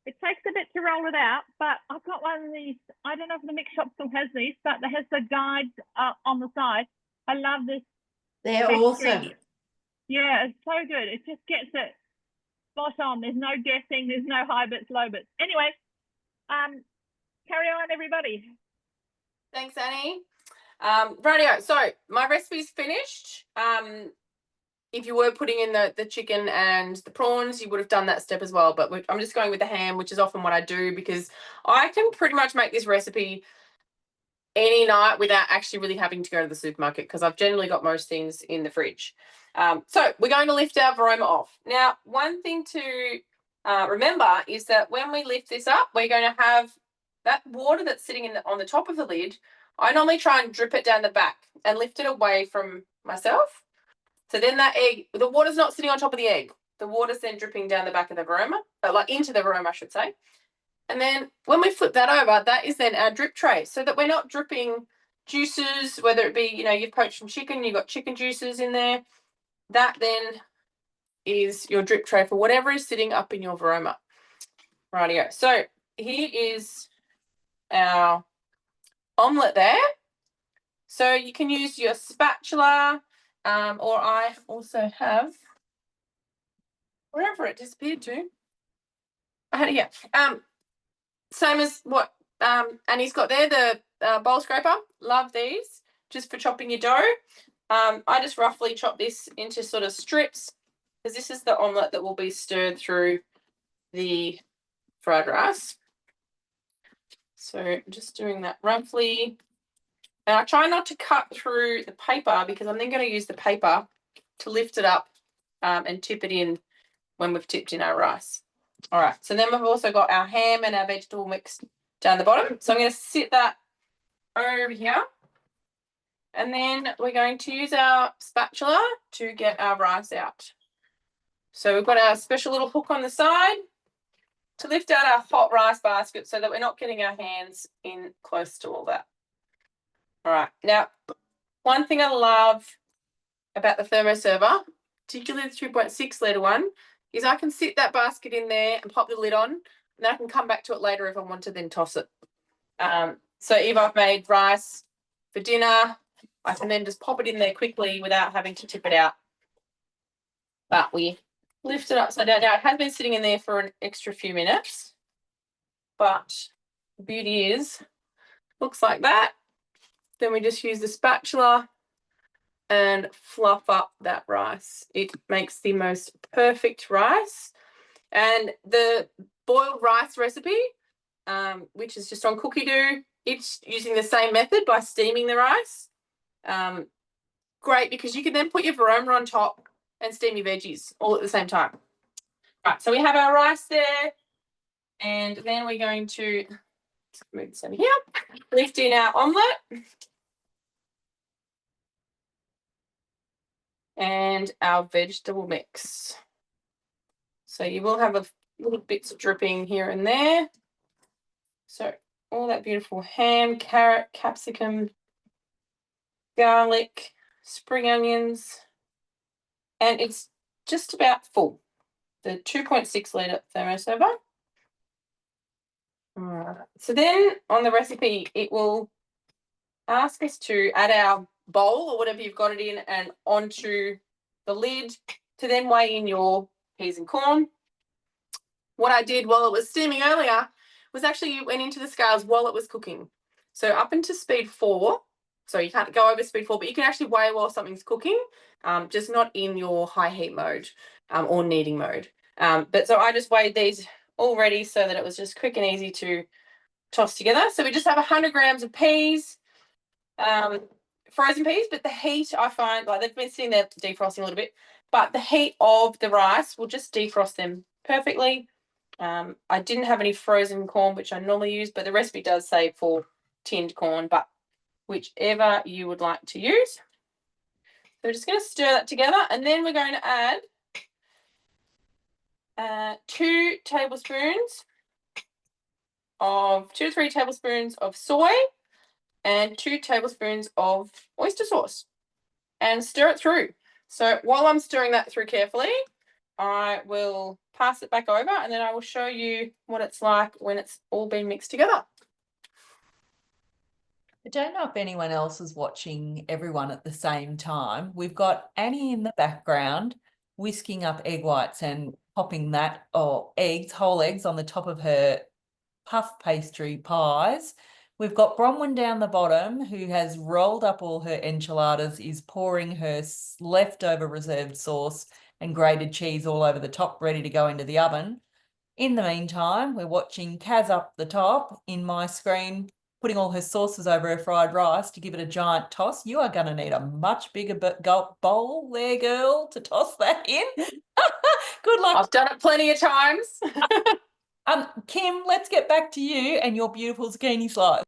it takes a bit to roll it out, but I've got one of these. I don't know if the mix shop still has these, but it has the guides on the side. I love this. They're awesome. Yeah, it's so good. It just gets it spot on. There's no guessing. There's no high bits, low bits. Anyway, carry on, everybody. Thanks, Annie. Rightio. So my recipe's finished. If you were putting in the chicken and the prawns, you would have done that step as well. But I'm just going with the ham, which is often what I do because I can pretty much make this recipe any night without actually really having to go to the supermarket because I've generally got most things in the fridge. So we're going to lift our varoma off. Now, one thing to remember is that when we lift this up, we're going to have that water that's sitting on the top of the lid. I normally try and drip it down the back and lift it away from myself. So then that egg, the water's not sitting on top of the egg. The water's then dripping down the back of the varoma, like into the varoma, I should say. And then when we flip that over, that is then our drip tray so that we're not dripping juices, whether it be, you've poached some chicken, you've got chicken juices in there. That then is your drip tray for whatever is sitting up in your varoma. Rightio. So here is our omelette there. So you can use your spatula, or I also have, wherever it disappeared to. I had it here. Same as what Annie's got there, the bowl scraper. Love these, just for chopping your dough. I just roughly chop this into sort of strips, because this is the omelette that will be stirred through the fried rice. So just doing that roughly. And I try not to cut through the paper, because I'm then going to use the paper to lift it up and tip it in when we've tipped in our rice. All right, so then we've also got our ham and our vegetable mix down the bottom. So I'm going to sit that over here. And then we're going to use our spatula to get our rice out. So we've got our special little hook on the side to lift out our hot rice basket so that we're not getting our hands in close to all that. All right, now, one thing I love about the thermoserver, particularly the 2.6 litre one, is I can sit that basket in there and pop the lid on, and then I can come back to it later if I want to then toss it. So if I've made rice for dinner, I can then just pop it in there quickly without having to tip it out. But we lift it upside down. Now, it has been sitting in there for an extra few minutes, but the beauty is, looks like that. Then we just use the spatula and fluff up that rice. It makes the most perfect rice. And the boiled rice recipe, which is just on Cookie Doo, it's using the same method by steaming the rice. Great, because you can then put your varoma on top and steam your veggies all at the same time. Right, so we have our rice there, and then we're going to move this over here, lift in our omelette and our vegetable mix. So you will have a little bits dripping here and there. So all that beautiful ham, carrot, capsicum, garlic, spring onions, and it's just about full. The 2.6 litre thermoserver. So then on the recipe, it will ask us to add our bowl or whatever you've got it in and onto the lid to then weigh in your peas and corn. What I did while it was steaming earlier was actually went into the scales while it was cooking. So up into speed 4, so you can't go over speed 4, but you can actually weigh while something's cooking, just not in your high heat mode or kneading mode. But so I just weighed these already so that it was just quick and easy to toss together. So we just have 100 grams of peas, frozen peas, but the heat, I find, like, they've been sitting there defrosting a little bit, but the heat of the rice will just defrost them perfectly. I didn't have any frozen corn, which I normally use, but the recipe does say for tinned corn, but whichever you would like to use. So we're just going to stir that together, and then we're going to add 2 to 3 tablespoons of soy and 2 tablespoons of oyster sauce, and stir it through. So while I'm stirring that through carefully, I will pass it back over, and then I will show you what it's like when it's all been mixed together. I don't know if anyone else is watching everyone at the same time. We've got Annie in the background whisking up egg whites and popping that, or eggs, whole eggs, on the top of her puff pastry pies. We've got Bronwyn down the bottom, who has rolled up all her enchiladas, is pouring her leftover reserved sauce and grated cheese all over the top, ready to go into the oven. In the meantime, we're watching Kaz up the top in my screen, putting all her sauces over her fried rice to give it a giant toss. You are going to need a much bigger bowl there, girl, to toss that in. Good luck. I've done it plenty of times. Kim, let's get back to you and your beautiful zucchini slice.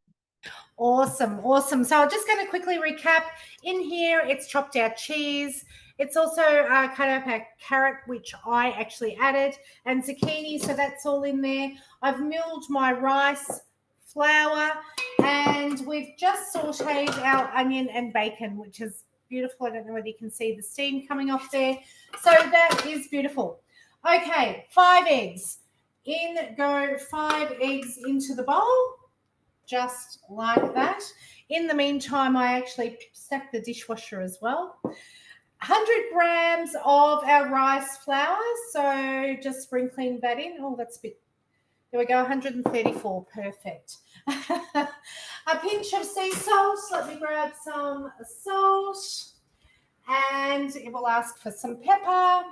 Awesome, awesome. So I'm just going to quickly recap. In here, it's chopped out cheese. It's also cut up a carrot, which I actually added, and zucchini, so that's all in there. I've milled my rice, flour, and we've just sauteed our onion and bacon, which is beautiful. I don't know whether you can see the steam coming off there. So that is beautiful. Okay, 5 eggs. In go 5 eggs into the bowl. just like that. In the meantime, I actually stacked the dishwasher as well. 100 grams of our rice flour. So just sprinkling that in. Oh, that's a bit, there we go, 134, perfect. A pinch of sea salt. Let me grab some salt. And it will ask for some pepper.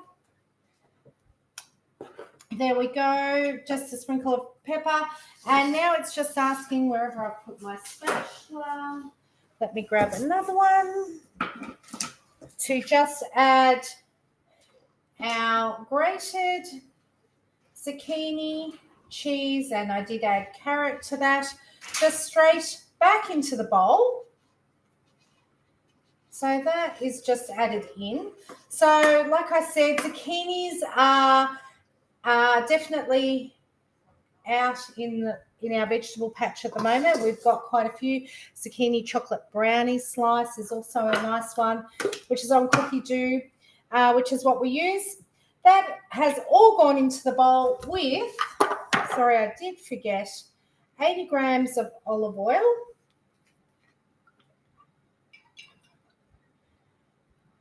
There we go, just a sprinkle of pepper. And now it's just asking wherever I put my spatula. Let me grab another one to just add our grated zucchini, cheese, and I did add carrot to that, just straight back into the bowl. So that is just added in. So like I said, zucchinis are definitely out in our vegetable patch at the moment. We've got quite a few. Zucchini chocolate brownie slice is also a nice one, which is on cookie dough, which is what we use. That has all gone into the bowl with, sorry, I did forget, 80 grams of olive oil.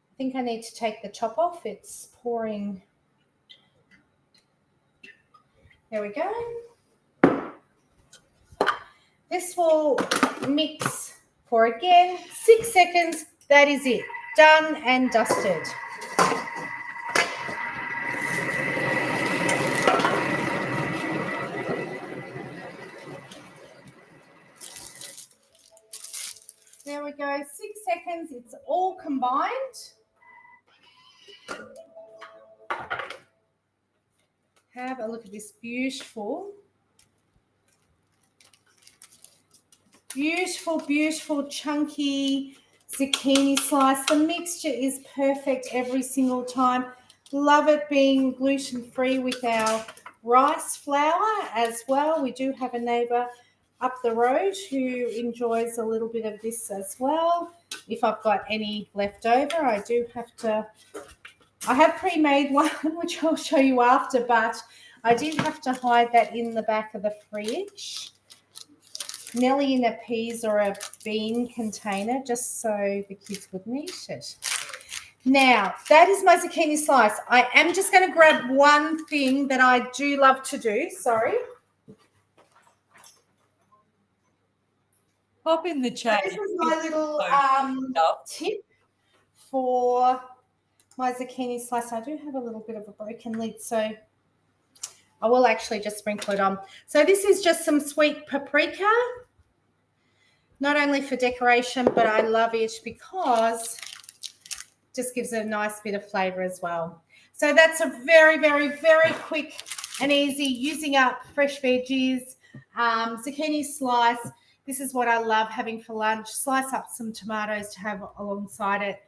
I think I need to take the top off. It's pouring. There we go. This will mix for, again, 6 seconds. That is it. Done and dusted. There we go. 6 seconds. It's all combined. Have a look at this beautiful, chunky zucchini slice. The mixture is perfect every single time. Love it being gluten-free with our rice flour as well. We do have a neighbour up the road who enjoys a little bit of this as well. If I've got any left over, I have pre-made one, which I'll show you after, but I did have to hide that in the back of the fridge, nearly in a peas or a bean container, just so the kids wouldn't eat it. Now, that is my zucchini slice. I am just going to grab one thing that I do love to do. Sorry. Pop in the chat. This is my little tip for my zucchini slice. I do have a little bit of a broken lid, so I will actually just sprinkle it on. So this is just some sweet paprika, not only for decoration, but I love it because it just gives it a nice bit of flavour as well. So that's a very, very, very quick and easy using up fresh veggies, zucchini slice. This is what I love having for lunch. Slice up some tomatoes to have alongside it.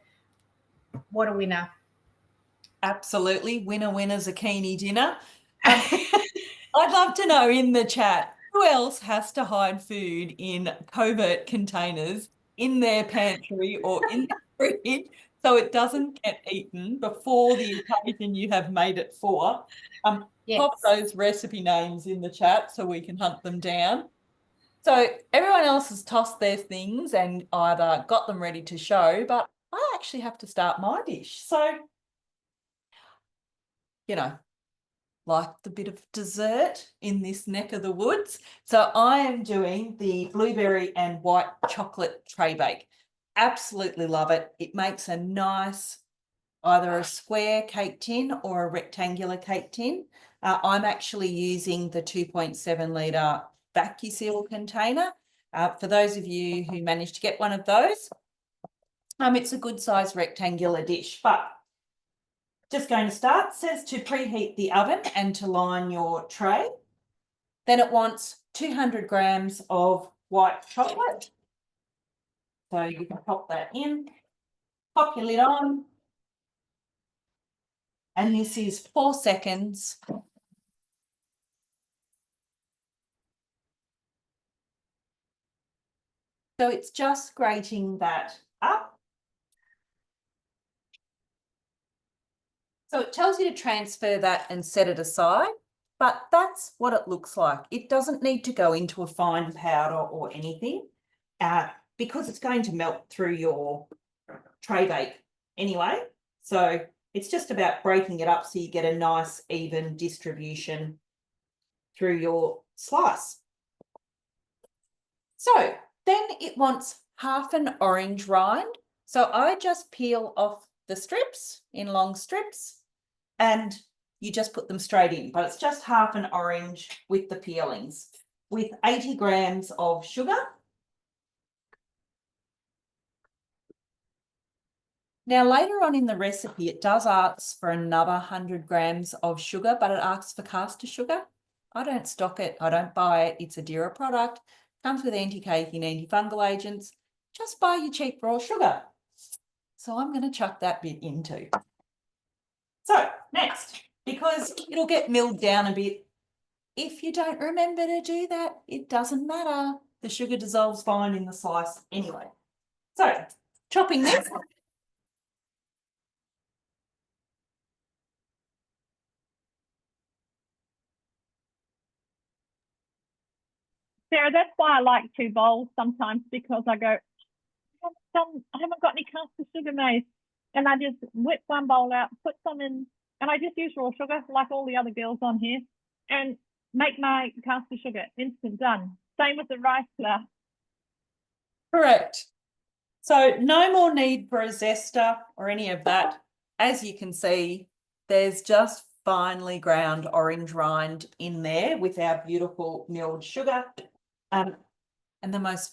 What a winner. Absolutely. Winner, winner, zucchini dinner. I'd love to know in the chat, who else has to hide food in covert containers in their pantry or in the fridge so it doesn't get eaten before the occasion you have made it for? Yes. Pop those recipe names in the chat so we can hunt them down. So everyone else has tossed their things and either got them ready to show, but I actually have to start my dish. So, you know, like the bit of dessert in this neck of the woods. So I am doing the blueberry and white chocolate tray bake. Absolutely love it. It makes a nice, either a square cake tin or a rectangular cake tin. I'm actually using the 2.7 litre vacuum container. For those of you who managed to get one of those, it's a good size rectangular dish, but just going to start. It says to preheat the oven and to line your tray. Then it wants 200 grams of white chocolate. So you can pop that in, pop your lid on, and this is 4 seconds. So it's just grating that up. So it tells you to transfer that and set it aside. but that's what it looks like. It doesn't need to go into a fine powder or anything because it's going to melt through your tray bake anyway. So it's just about breaking it up so you get a nice even distribution through your slice. So then it wants half an orange rind. So I just peel off the strips in long strips and you just put them straight in, but it's just half an orange with the peelings with 80 grams of sugar. Now, later on in the recipe, it does ask for another 100 grams of sugar, but it asks for caster sugar. I don't stock it. I don't buy it. It's a DIRA product. Comes with anti-cake and antifungal agents. Just buy your cheap raw sugar. So I'm going to chuck that bit in too. So next, because it'll get milled down a bit, if you don't remember to do that, it doesn't matter. The sugar dissolves fine in the slice anyway. So chopping this. Sarah, that's why I like 2 bowls sometimes, because I go, I haven't got any caster sugar made. And I just whip one bowl out, put some in, and I just use raw sugar like all the other girls on here and make my caster sugar. Instant done. Same with the rice flour. Correct. So no more need for a zester or any of that. As you can see, there's just finely ground orange rind in there with our beautiful milled sugar and the most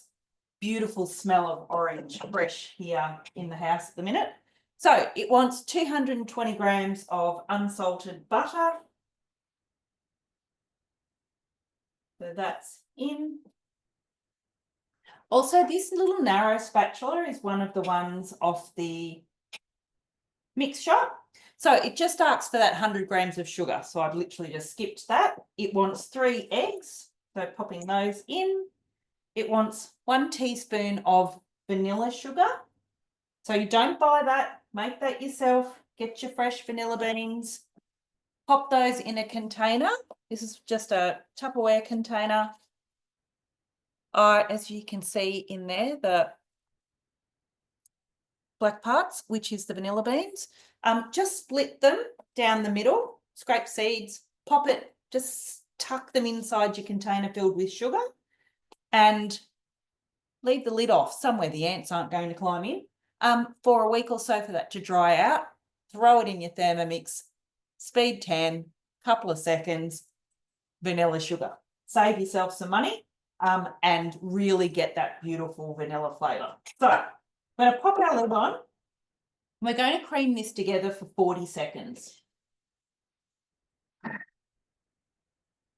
beautiful smell of orange fresh here in the house at the minute. So it wants 220 grams of unsalted butter. So that's in. Also, this little narrow spatula is one of the ones off the mix shop. So it just asks for that 100 grams of sugar. So I've literally just skipped that. It wants 3 eggs. So popping those in. It wants 1 teaspoon of vanilla sugar. So you don't buy that, make that yourself. Get your fresh vanilla beans. Pop those in a container. This is just a Tupperware container. As you can see in there, the black parts, which is the vanilla beans. Just split them down the middle, scrape seeds, pop it, just tuck them inside your container filled with sugar and leave the lid off somewhere the ants aren't going to climb in for a week or so for that to dry out. Throw it in your Thermomix, speed 10, couple of seconds, vanilla sugar. Save yourself some money and really get that beautiful vanilla flavour. So I'm going to pop our lid on. We're going to cream this together for 40 seconds.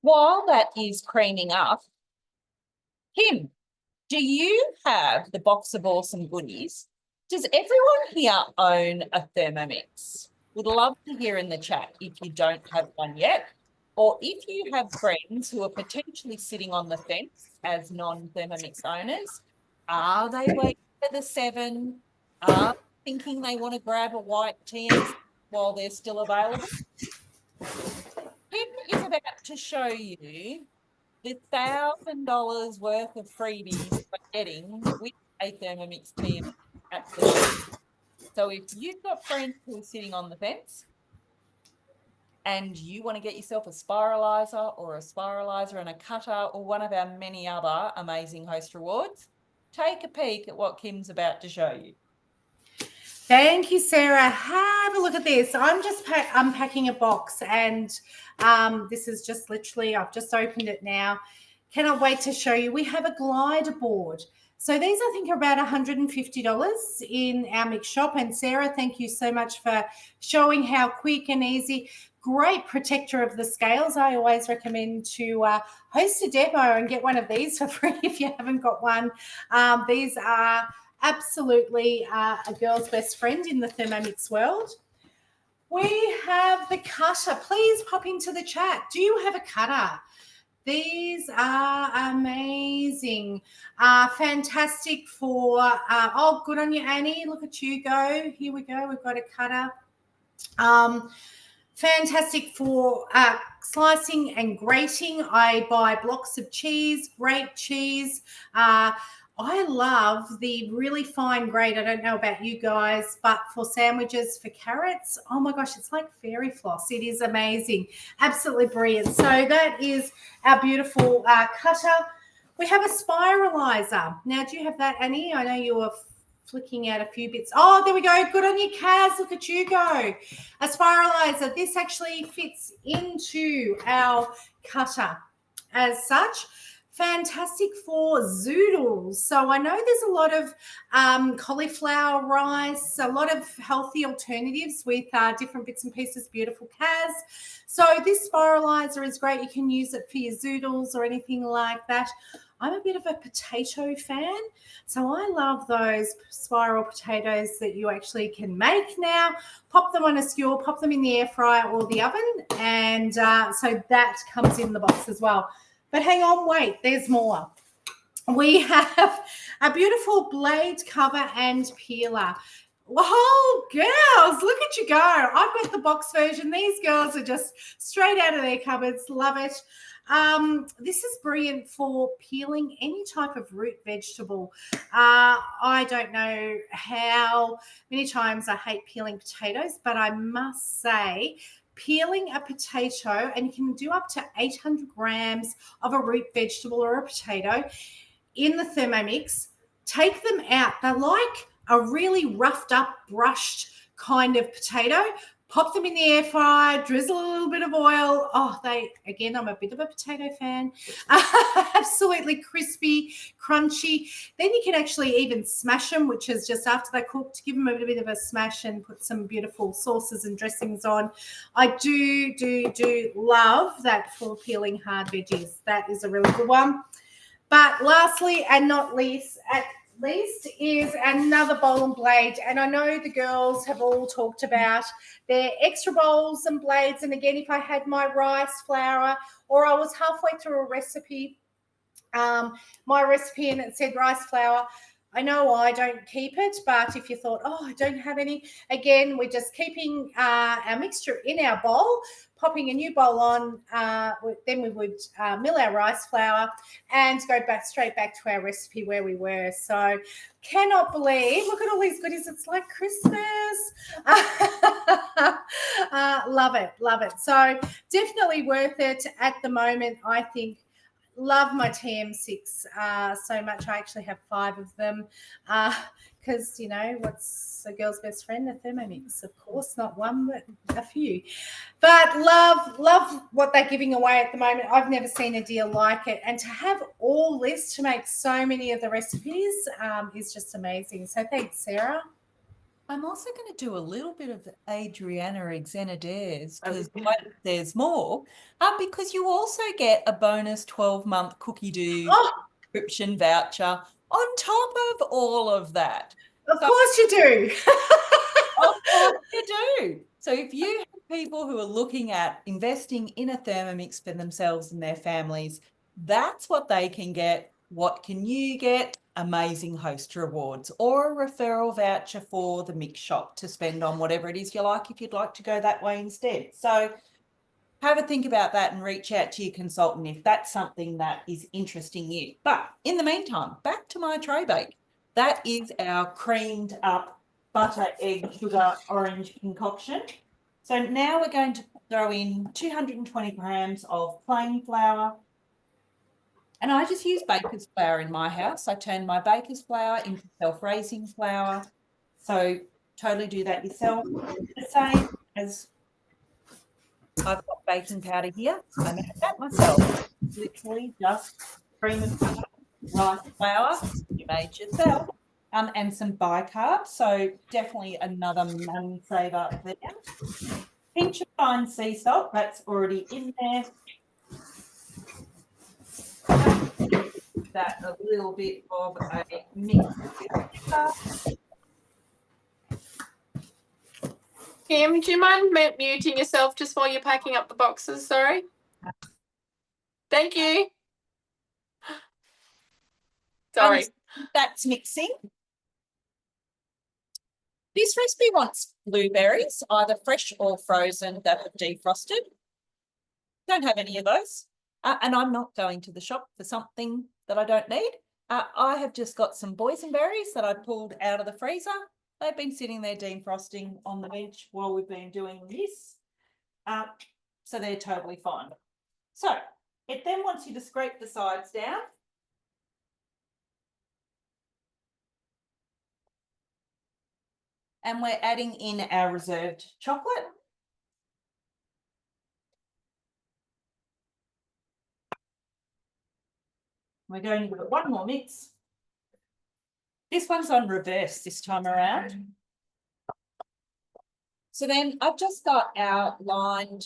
While that is creaming up, Kim, do you have the box of awesome goodies? Does everyone here own a Thermomix? Would love to hear in the chat if you don't have one yet, or if you have friends who are potentially sitting on the fence as non-Thermomix owners. Are they waiting for the 7? Are they thinking they want to grab a white TM6 while they're still available? Kim is about to show you the $1,000 worth of freebies we're getting with a Thermomix TM at the shop. So if you've got friends who are sitting on the fence and you want to get yourself a spiralizer and a cutter or one of our many other amazing host rewards, take a peek at what Kim's about to show you. Thank you, Sarah. Have a look at this. I'm just unpacking a box and this is just literally, I've just opened it now. Cannot wait to show you. We have a glider board. So these, I think, are about $150 in our mix shop. And Sarah, thank you so much for showing how quick and easy. Great protector of the scales. I always recommend to host a demo and get one of these for free if you haven't got one. These are absolutely a girl's best friend in the Thermomix world. We have the cutter. Please pop into the chat. Do you have a cutter? These are amazing. Fantastic for, oh, good on you, Annie. Look at you go. Here we go. We've got a cutter. Fantastic for slicing and grating. I buy blocks of cheese, grate cheese. I love the really fine grate. I don't know about you guys, but for sandwiches, for carrots, oh my gosh, it's like fairy floss. It is amazing. Absolutely brilliant. So that is our beautiful cutter. We have a spiralizer. Now, do you have that, Annie? I know you were flicking out a few bits. Oh, there we go. Good on you, Kaz. Look at you go. A spiralizer. This actually fits into our cutter as such. Fantastic for zoodles. So I know there's a lot of cauliflower rice, a lot of healthy alternatives with different bits and pieces. Beautiful, Kaz. So this spiralizer is great. You can use it for your zoodles or anything like that. I'm a bit of a potato fan, so I love those spiral potatoes that you actually can make now. Pop them on a skewer, pop them in the air fryer or the oven, and so that comes in the box as well. But hang on, wait, there's more. We have a beautiful blade cover and peeler. Whoa, girls, look at you go. I've got the box version. These girls are just straight out of their cupboards. Love it. This is brilliant for peeling any type of root vegetable. I don't know how many times I hate peeling potatoes, but I must say peeling a potato, and you can do up to 800 grams of a root vegetable or a potato in the Thermomix. Take them out. They're like a really roughed up, brushed kind of potato. Pop them in the air fryer, drizzle a little bit of oil. Oh, again, I'm a bit of a potato fan. Absolutely crispy, crunchy. Then you can actually even smash them, which is just after they're cooked, give them a bit of a smash and put some beautiful sauces and dressings on. I do love that for peeling hard veggies. That is a really good one. But lastly and not least, is another bowl and blade. And I know the girls have all talked about their extra bowls and blades. And again, if I had my rice flour or I was halfway through a recipe, my recipe and it said rice flour, I know I don't keep it, but if you thought, oh, I don't have any, again, we're just keeping our mixture in our bowl, popping a new bowl on, then we would mill our rice flour and go straight back to our recipe where we were. So cannot believe, look at all these goodies. It's like Christmas. Love it. So definitely worth it at the moment, I think. Love my TM6 so much. I actually have 5 of them because, you know, what's a girl's best friend? A Thermomix, of course, not one, but a few. But love what they're giving away at the moment. I've never seen a deal like it. And to have all this to make so many of the recipes is just amazing. So thanks, Sarah. I'm also going to do a little bit of Adriana Xenadares because there's more, because you also get a bonus 12-month Cookie Do subscription voucher on top of all of that. Of course you do. Of course you do. So if you have people who are looking at investing in a Thermomix for themselves and their families, that's what they can get. What can you get? Amazing host rewards or a referral voucher for the mix shop to spend on whatever it is you like if you'd like to go that way instead. So have a think about that and reach out to your consultant if that's something that is interesting you. But in the meantime, back to my tray bake. That is our creamed up butter, egg, sugar, orange concoction. So now we're going to throw in 220 grams of plain flour. And I just use baker's flour in my house. I turn my baker's flour into self-raising flour. So totally do that yourself. The same as I've got baking powder here. I make that myself. Literally just cream of sugar, rice flour, you made yourself, and some bicarb. So definitely another money saver there. Pinch of fine sea salt, that's already in there. That a little bit of a mix with sugar. Kim, do you mind muting yourself just while you're packing up the boxes? Sorry. Thank you. Sorry. That's mixing. This recipe wants blueberries, either fresh or frozen, that have defrosted. Don't have any of those. And I'm not going to the shop for something that I don't need. I have just got some boysenberries that I pulled out of the freezer. They've been sitting there defrosting on the bench while we've been doing this. So they're totally fine. So it then wants you to scrape the sides down. And we're adding in our reserved chocolate. We're going to give it one more mix. This one's on reverse this time around. So then I've just got our lined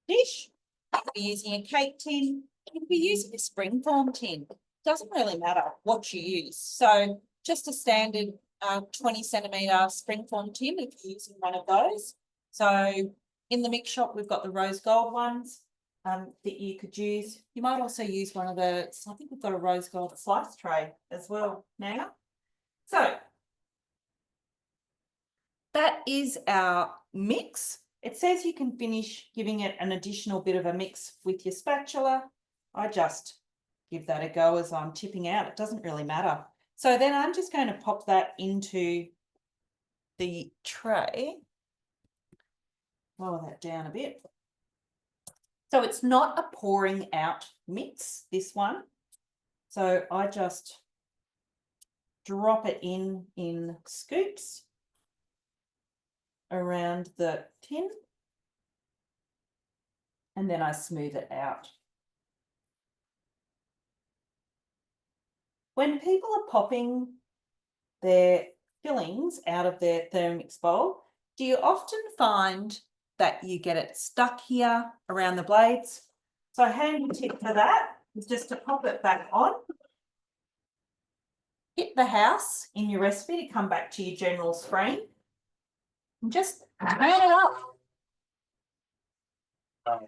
dish. We're using a cake tin. You could be using a springform tin. Doesn't really matter what you use. So just a standard 20 centimetre springform tin if you're using one of those. So in the mix shop, we've got the rose gold ones that you could use. You might also use one of the, I think we've got a rose gold slice tray as well now. So that is our mix. It says you can finish giving it an additional bit of a mix with your spatula. I just give that a go as I'm tipping out. It doesn't really matter. So then I'm just going to pop that into the tray. Lower that down a bit. So it's not a pouring out mix, this one. So I just drop it in scoops around the tin, and then I smooth it out. When people are popping their fillings out of their Thermomix bowl, do you often find that you get it stuck here around the blades? So a handy tip for that is just to pop it back on. Hit the house in your recipe to come back to your general screen. And just turn it up.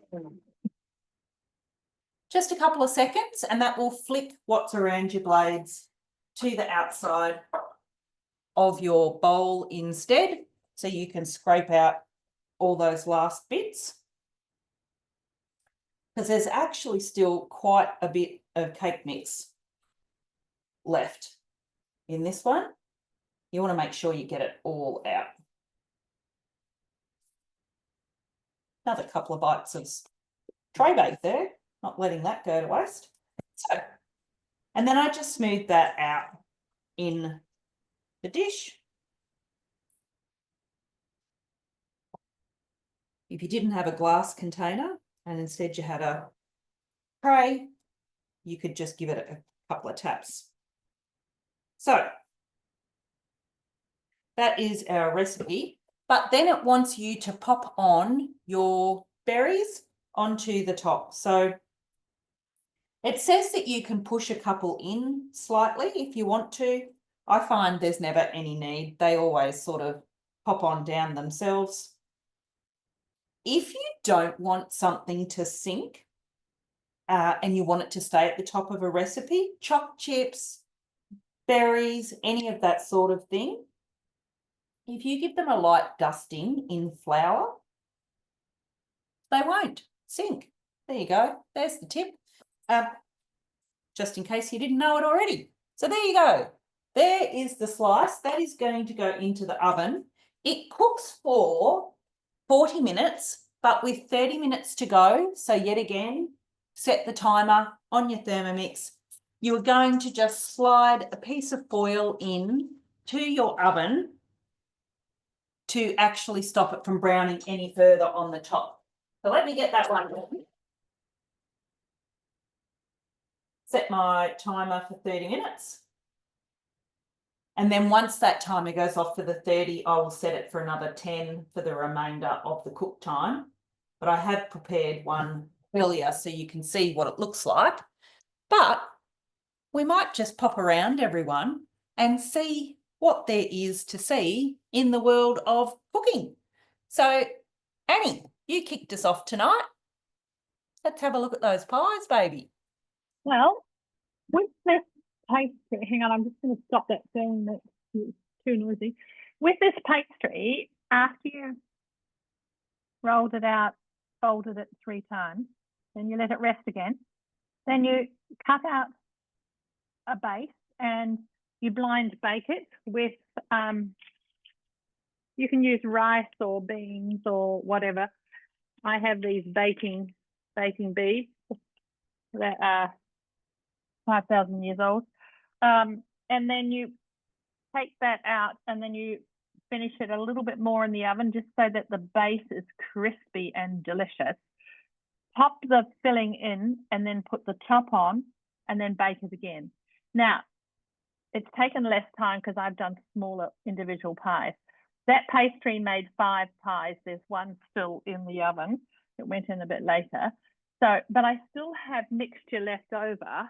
Just a couple of seconds, and that will flip what's around your blades to the outside of your bowl instead, so you can scrape out all those last bits, because there's actually still quite a bit of cake mix left in this one. You want to make sure you get it all out. Another couple of bites of tray bake there, not letting that go to waste. So, and then I just smooth that out in the dish. If you didn't have a glass container and instead you had a tray, you could just give it a couple of taps. So that is our recipe, but then it wants you to pop on your berries onto the top. So it says that you can push a couple in slightly if you want to. I find there's never any need. They always sort of pop on down themselves. If you don't want something to sink and you want it to stay at the top of a recipe, chopped chips, berries, any of that sort of thing, if you give them a light dusting in flour, they won't sink. There you go. There's the tip. Just in case you didn't know it already. So there you go. There is the slice. That is going to go into the oven. It cooks for 40 minutes, but with 30 minutes to go. So yet again, set the timer on your Thermomix. You are going to just slide a piece of foil in to your oven to actually stop it from browning any further on the top. So let me get that one going. Set my timer for 30 minutes. And then once that timer goes off for the 30, I will set it for another 10 for the remainder of the cook time. But I have prepared one earlier so you can see what it looks like. But we might just pop around, everyone, and see what there is to see in the world of cooking. So, Annie, you kicked us off tonight. Let's have a look at those pies, baby. Well, with this pastry, hang on, I'm just going to stop that thing that's too noisy. with this pastry, after you rolled it out, folded it 3 times, then you let it rest again. Then you cut out a base and you blind bake it with, you can use rice or beans or whatever. I have these baking beads that are 5,000 years old. And then you take that out and then you finish it a little bit more in the oven just so that the base is crispy and delicious. Pop the filling in and then put the top on and then bake it again. Now, it's taken less time because I've done smaller individual pies. That pastry made 5 pies. There's one still in the oven. It went in a bit later. So, but I still have mixture left over.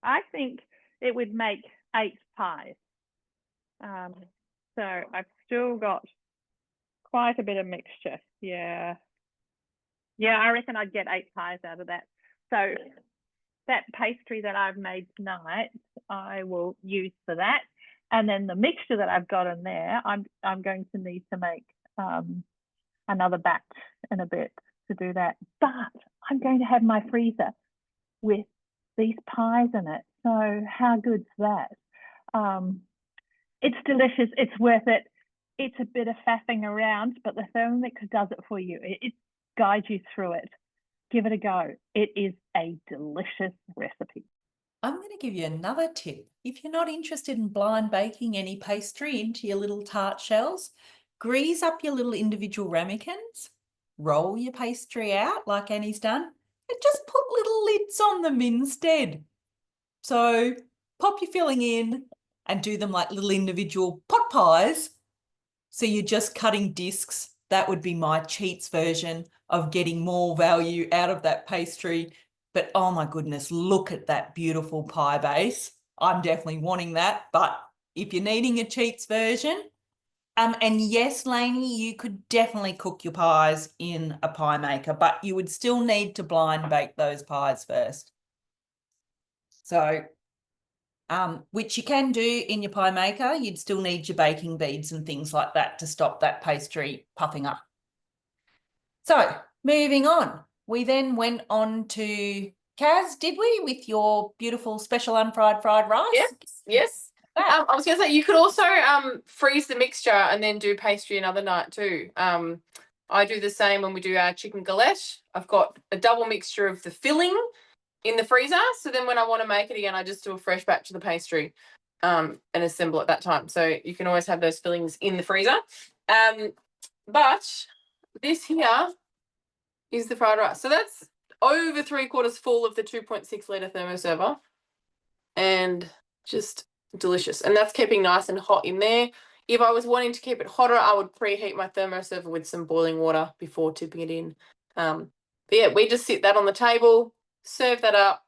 I think it would make 8 pies. So I've still got quite a bit of mixture. Yeah, I reckon I'd get 8 pies out of that. So that pastry that I've made tonight, I will use for that. And then the mixture that I've got in there, I'm going to need to make another batch in a bit to do that. But I'm going to have my freezer with these pies in it. So how good's that? It's delicious. It's worth it. It's a bit of faffing around, but the Thermomix does it for you. It guides you through it. Give it a go. It is a delicious recipe. I'm going to give you another tip. If you're not interested in blind baking any pastry into your little tart shells, grease up your little individual ramekins, roll your pastry out like Annie's done, and just put little lids on them instead. So pop your filling in and do them like little individual pot pies. So you're just cutting discs. That would be my cheats version of getting more value out of that pastry. But oh my goodness, look at that beautiful pie base. I'm definitely wanting that. But if you're needing a cheats version, and yes, Lainey, you could definitely cook your pies in a pie maker, but you would still need to blind bake those pies first. So, which you can do in your pie maker. You'd still need your baking beads and things like that to stop that pastry puffing up. So, moving on. We then went on to Kaz, did we, with your beautiful special unfried fried rice? Yes. I was going to say, you could also freeze the mixture and then do pastry another night too. I do the same when we do our chicken galette. I've got a double mixture of the filling in the freezer. So then when I want to make it again, I just do a fresh batch of the pastry and assemble at that time. So you can always have those fillings in the freezer. But this here is the fried rice. So that's over 3/4 full of the 2.6 litre thermoserver and just delicious. And that's keeping nice and hot in there. If I was wanting to keep it hotter, I would preheat my thermoserver with some boiling water before tipping it in. But yeah, we just sit that on the table, serve that up.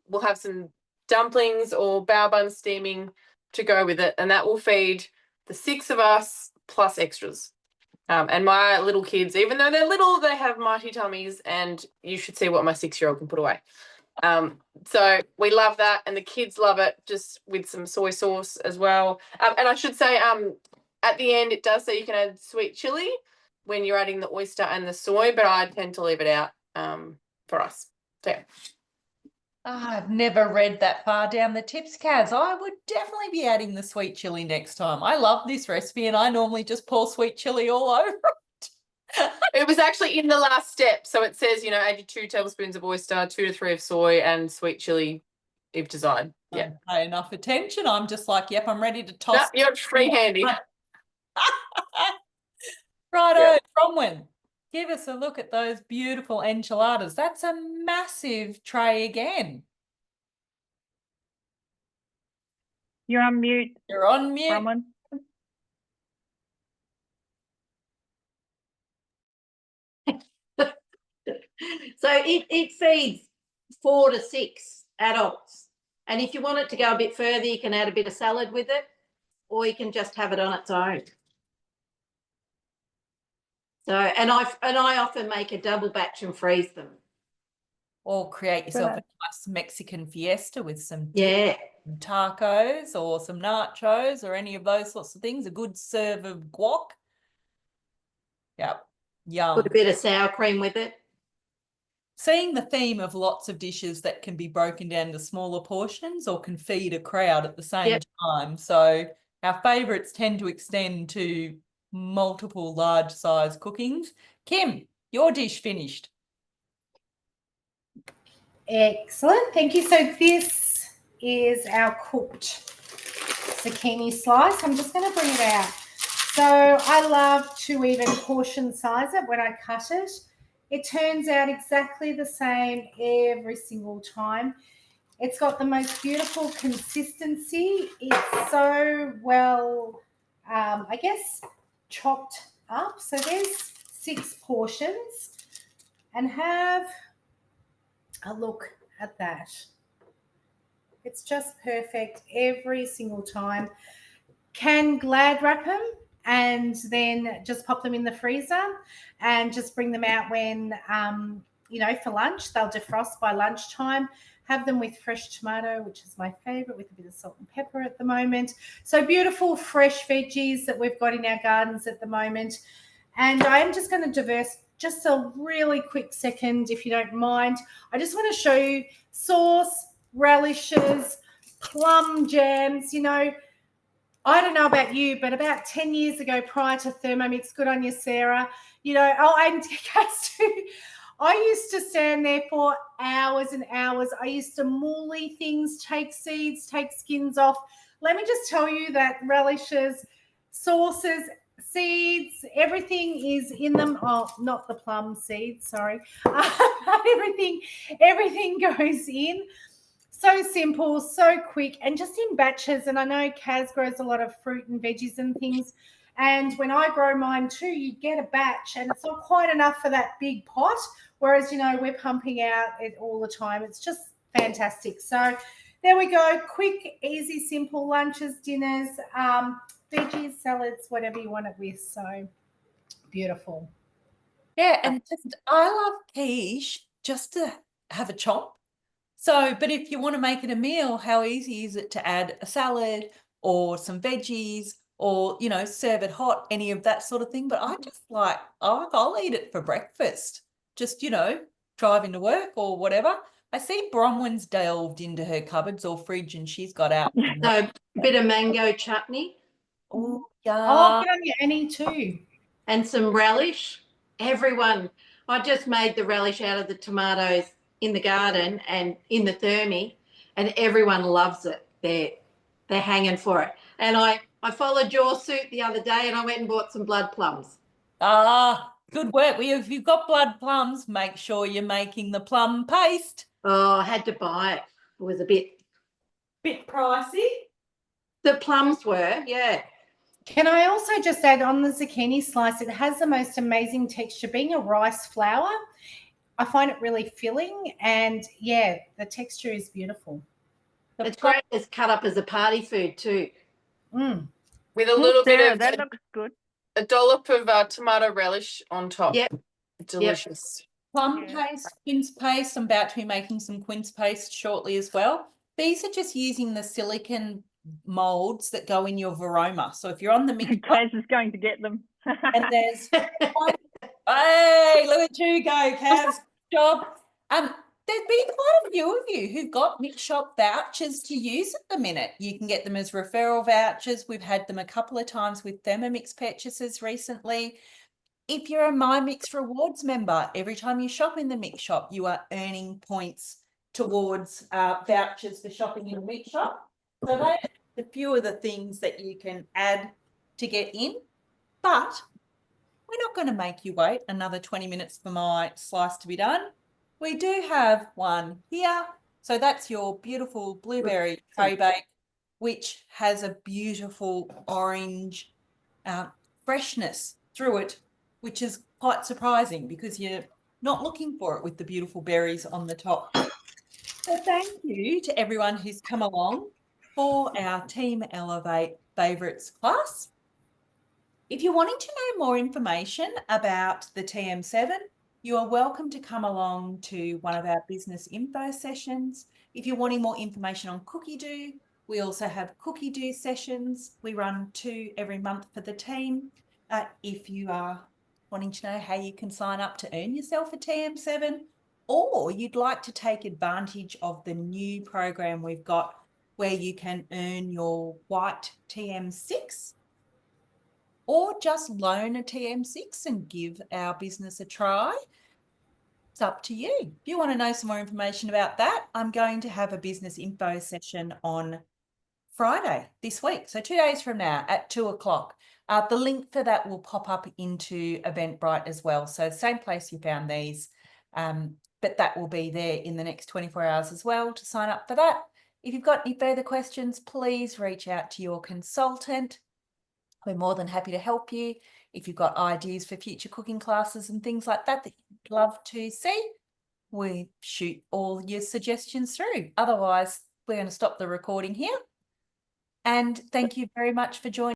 We'll have some dumplings or bao buns steaming to go with it, and that will feed the 6 of us plus extras. And my little kids, even though they're little, they have mighty tummies, and you should see what my 6-year-old can put away. So we love that, and the kids love it, just with some soy sauce as well. And I should say, at the end, it does say you can add sweet chili when you're adding the oyster and the soy, but I tend to leave it out for us. So yeah. I've never read that far down the tips, Kaz. I would definitely be adding the sweet chili next time. I love this recipe and I normally just pour sweet chili all over it. It was actually in the last step. So it says, add your 2 tablespoons of oyster, 2 to 3 of soy, and sweet chili if desired. Yeah. Don't pay enough attention. I'm just like, yep, I'm ready to toss. No, you're free handy. Righto, Yeah. Bronwyn, give us a look at those beautiful enchiladas. That's a massive tray again. You're on mute. You're on mute. Bronwyn. So it feeds 4 to 6 adults. And if you want it to go a bit further, you can add a bit of salad with it, or you can just have it on its own. So, and I often make a double batch and freeze them. or create yourself Right. a nice Mexican fiesta with some Yeah. tacos or some nachos or any of those sorts of things. A good serve of guac. Yep. Yum. Put a bit of sour cream with it. Seeing the theme of lots of dishes that can be broken down to smaller portions or can feed a crowd at the same Yep. time. So our favourites tend to extend to multiple large size cookings. Kim, your dish finished. Excellent. Thank you. So this is our cooked zucchini slice. I'm just going to bring it out. So I love to even portion size it when I cut it. It turns out exactly the same every single time. It's got the most beautiful consistency. It's so well, I guess, chopped up. So there's 6 portions, and have a look at that. It's just perfect every single time. Can Glad wrap them and then just pop them in the freezer and just bring them out when, for lunch. They'll defrost by lunchtime. Have them with fresh tomato, which is my favorite, with a bit of salt and pepper at the moment. So beautiful fresh veggies that we've got in our gardens at the moment. And I'm just going to diverse just a really quick second, if you don't mind. I just want to show you sauce, relishes, plum jams. I don't know about you, but about 10 years ago, prior to Thermomix, good on you, Sarah, and Cass too, I used to stand there for hours and hours. I used to mooly things, take seeds, take skins off. Let me just tell you that relishes, sauces, seeds, everything is in them. Oh, not the plum seeds, sorry. Everything goes in. So simple, so quick, and just in batches. And I know Kaz grows a lot of fruit and veggies and things. And when I grow mine too, you get a batch and it's not quite enough for that big pot. Whereas, we're pumping out it all the time. It's just fantastic. So there we go. Quick, easy, simple lunches, dinners, veggies, salads, whatever you want it with. So beautiful. Yeah, and I love quiche just to have a chomp. So, but if you want to make it a meal, how easy is it to add a salad or some veggies or, serve it hot, any of that sort of thing? But I just I'll eat it for breakfast, just, driving to work or whatever. I see Bronwyn's delved into her cupboards or fridge and she's got out. So a bit of mango chutney. Oh, Oh, yeah. good on you, Annie, too. And some relish. I just made the relish out of the tomatoes in the garden and in the thermi, and everyone loves it. They're hanging for it. And I followed your suit the other day and I went and bought some blood plums. Ah, good work. Well, if you've got blood plums, make sure you're making the plum paste. Oh, I had to buy it. It was a bit pricey. The plums were, yeah. Can I also just add on the zucchini slice, it has the most amazing texture. Being a rice flour, I find it really filling, and yeah, the texture is beautiful. It's great. It's cut up as a party food too. With a little Sarah, bit of that looks good. a dollop of tomato relish on top. Yep. Delicious. Plum paste, quince paste. I'm about to be making some quince paste shortly as well. These are just using the silicone molds that go in your Varoma. So if you're on the mix, Kaz is going to get them. and there's hey, look at you go, Kaz. Job. There's been quite a few of you who've got mix shop vouchers to use at the minute. You can get them as referral vouchers. We've had them a couple of times with Thermomix purchases recently. If you're a My Mix Rewards member, every time you shop in the Mix Shop, you are earning points towards vouchers for shopping in the Mix Shop. So those are a few of the things that you can add to get in. But we're not going to make you wait another 20 minutes for my slice to be done. We do have one here. So that's your beautiful blueberry tray bake, which has a beautiful orange freshness through it, which is quite surprising because you're not looking for it with the beautiful berries on the top. So thank you to everyone who's come along for our Team Elevate Favourites class. If you're wanting to know more information about the TM7 You are welcome to come along to one of our business info sessions. If you're wanting more information on Cookie Do, we also have Cookie Do sessions. We run 2 every month for the team. If you are wanting to know how you can sign up to earn yourself a TM7, or you'd like to take advantage of the new program we've got where you can earn your white TM6, or just loan a TM6 and give our business a try. It's up to you. If you want to know some more information about that, I'm going to have a business info session on Friday this week. So 2 days from now at 2 o'clock. The link for that will pop up into Eventbrite as well. So same place you found these, but that will be there in the next 24 hours as well to sign up for that. If you've got any further questions, please reach out to your consultant. We're more than happy to help you. If you've got ideas for future cooking classes and things like that that you'd love to see, we shoot all your suggestions through. Otherwise, we're going to stop the recording here. And thank you very much for joining.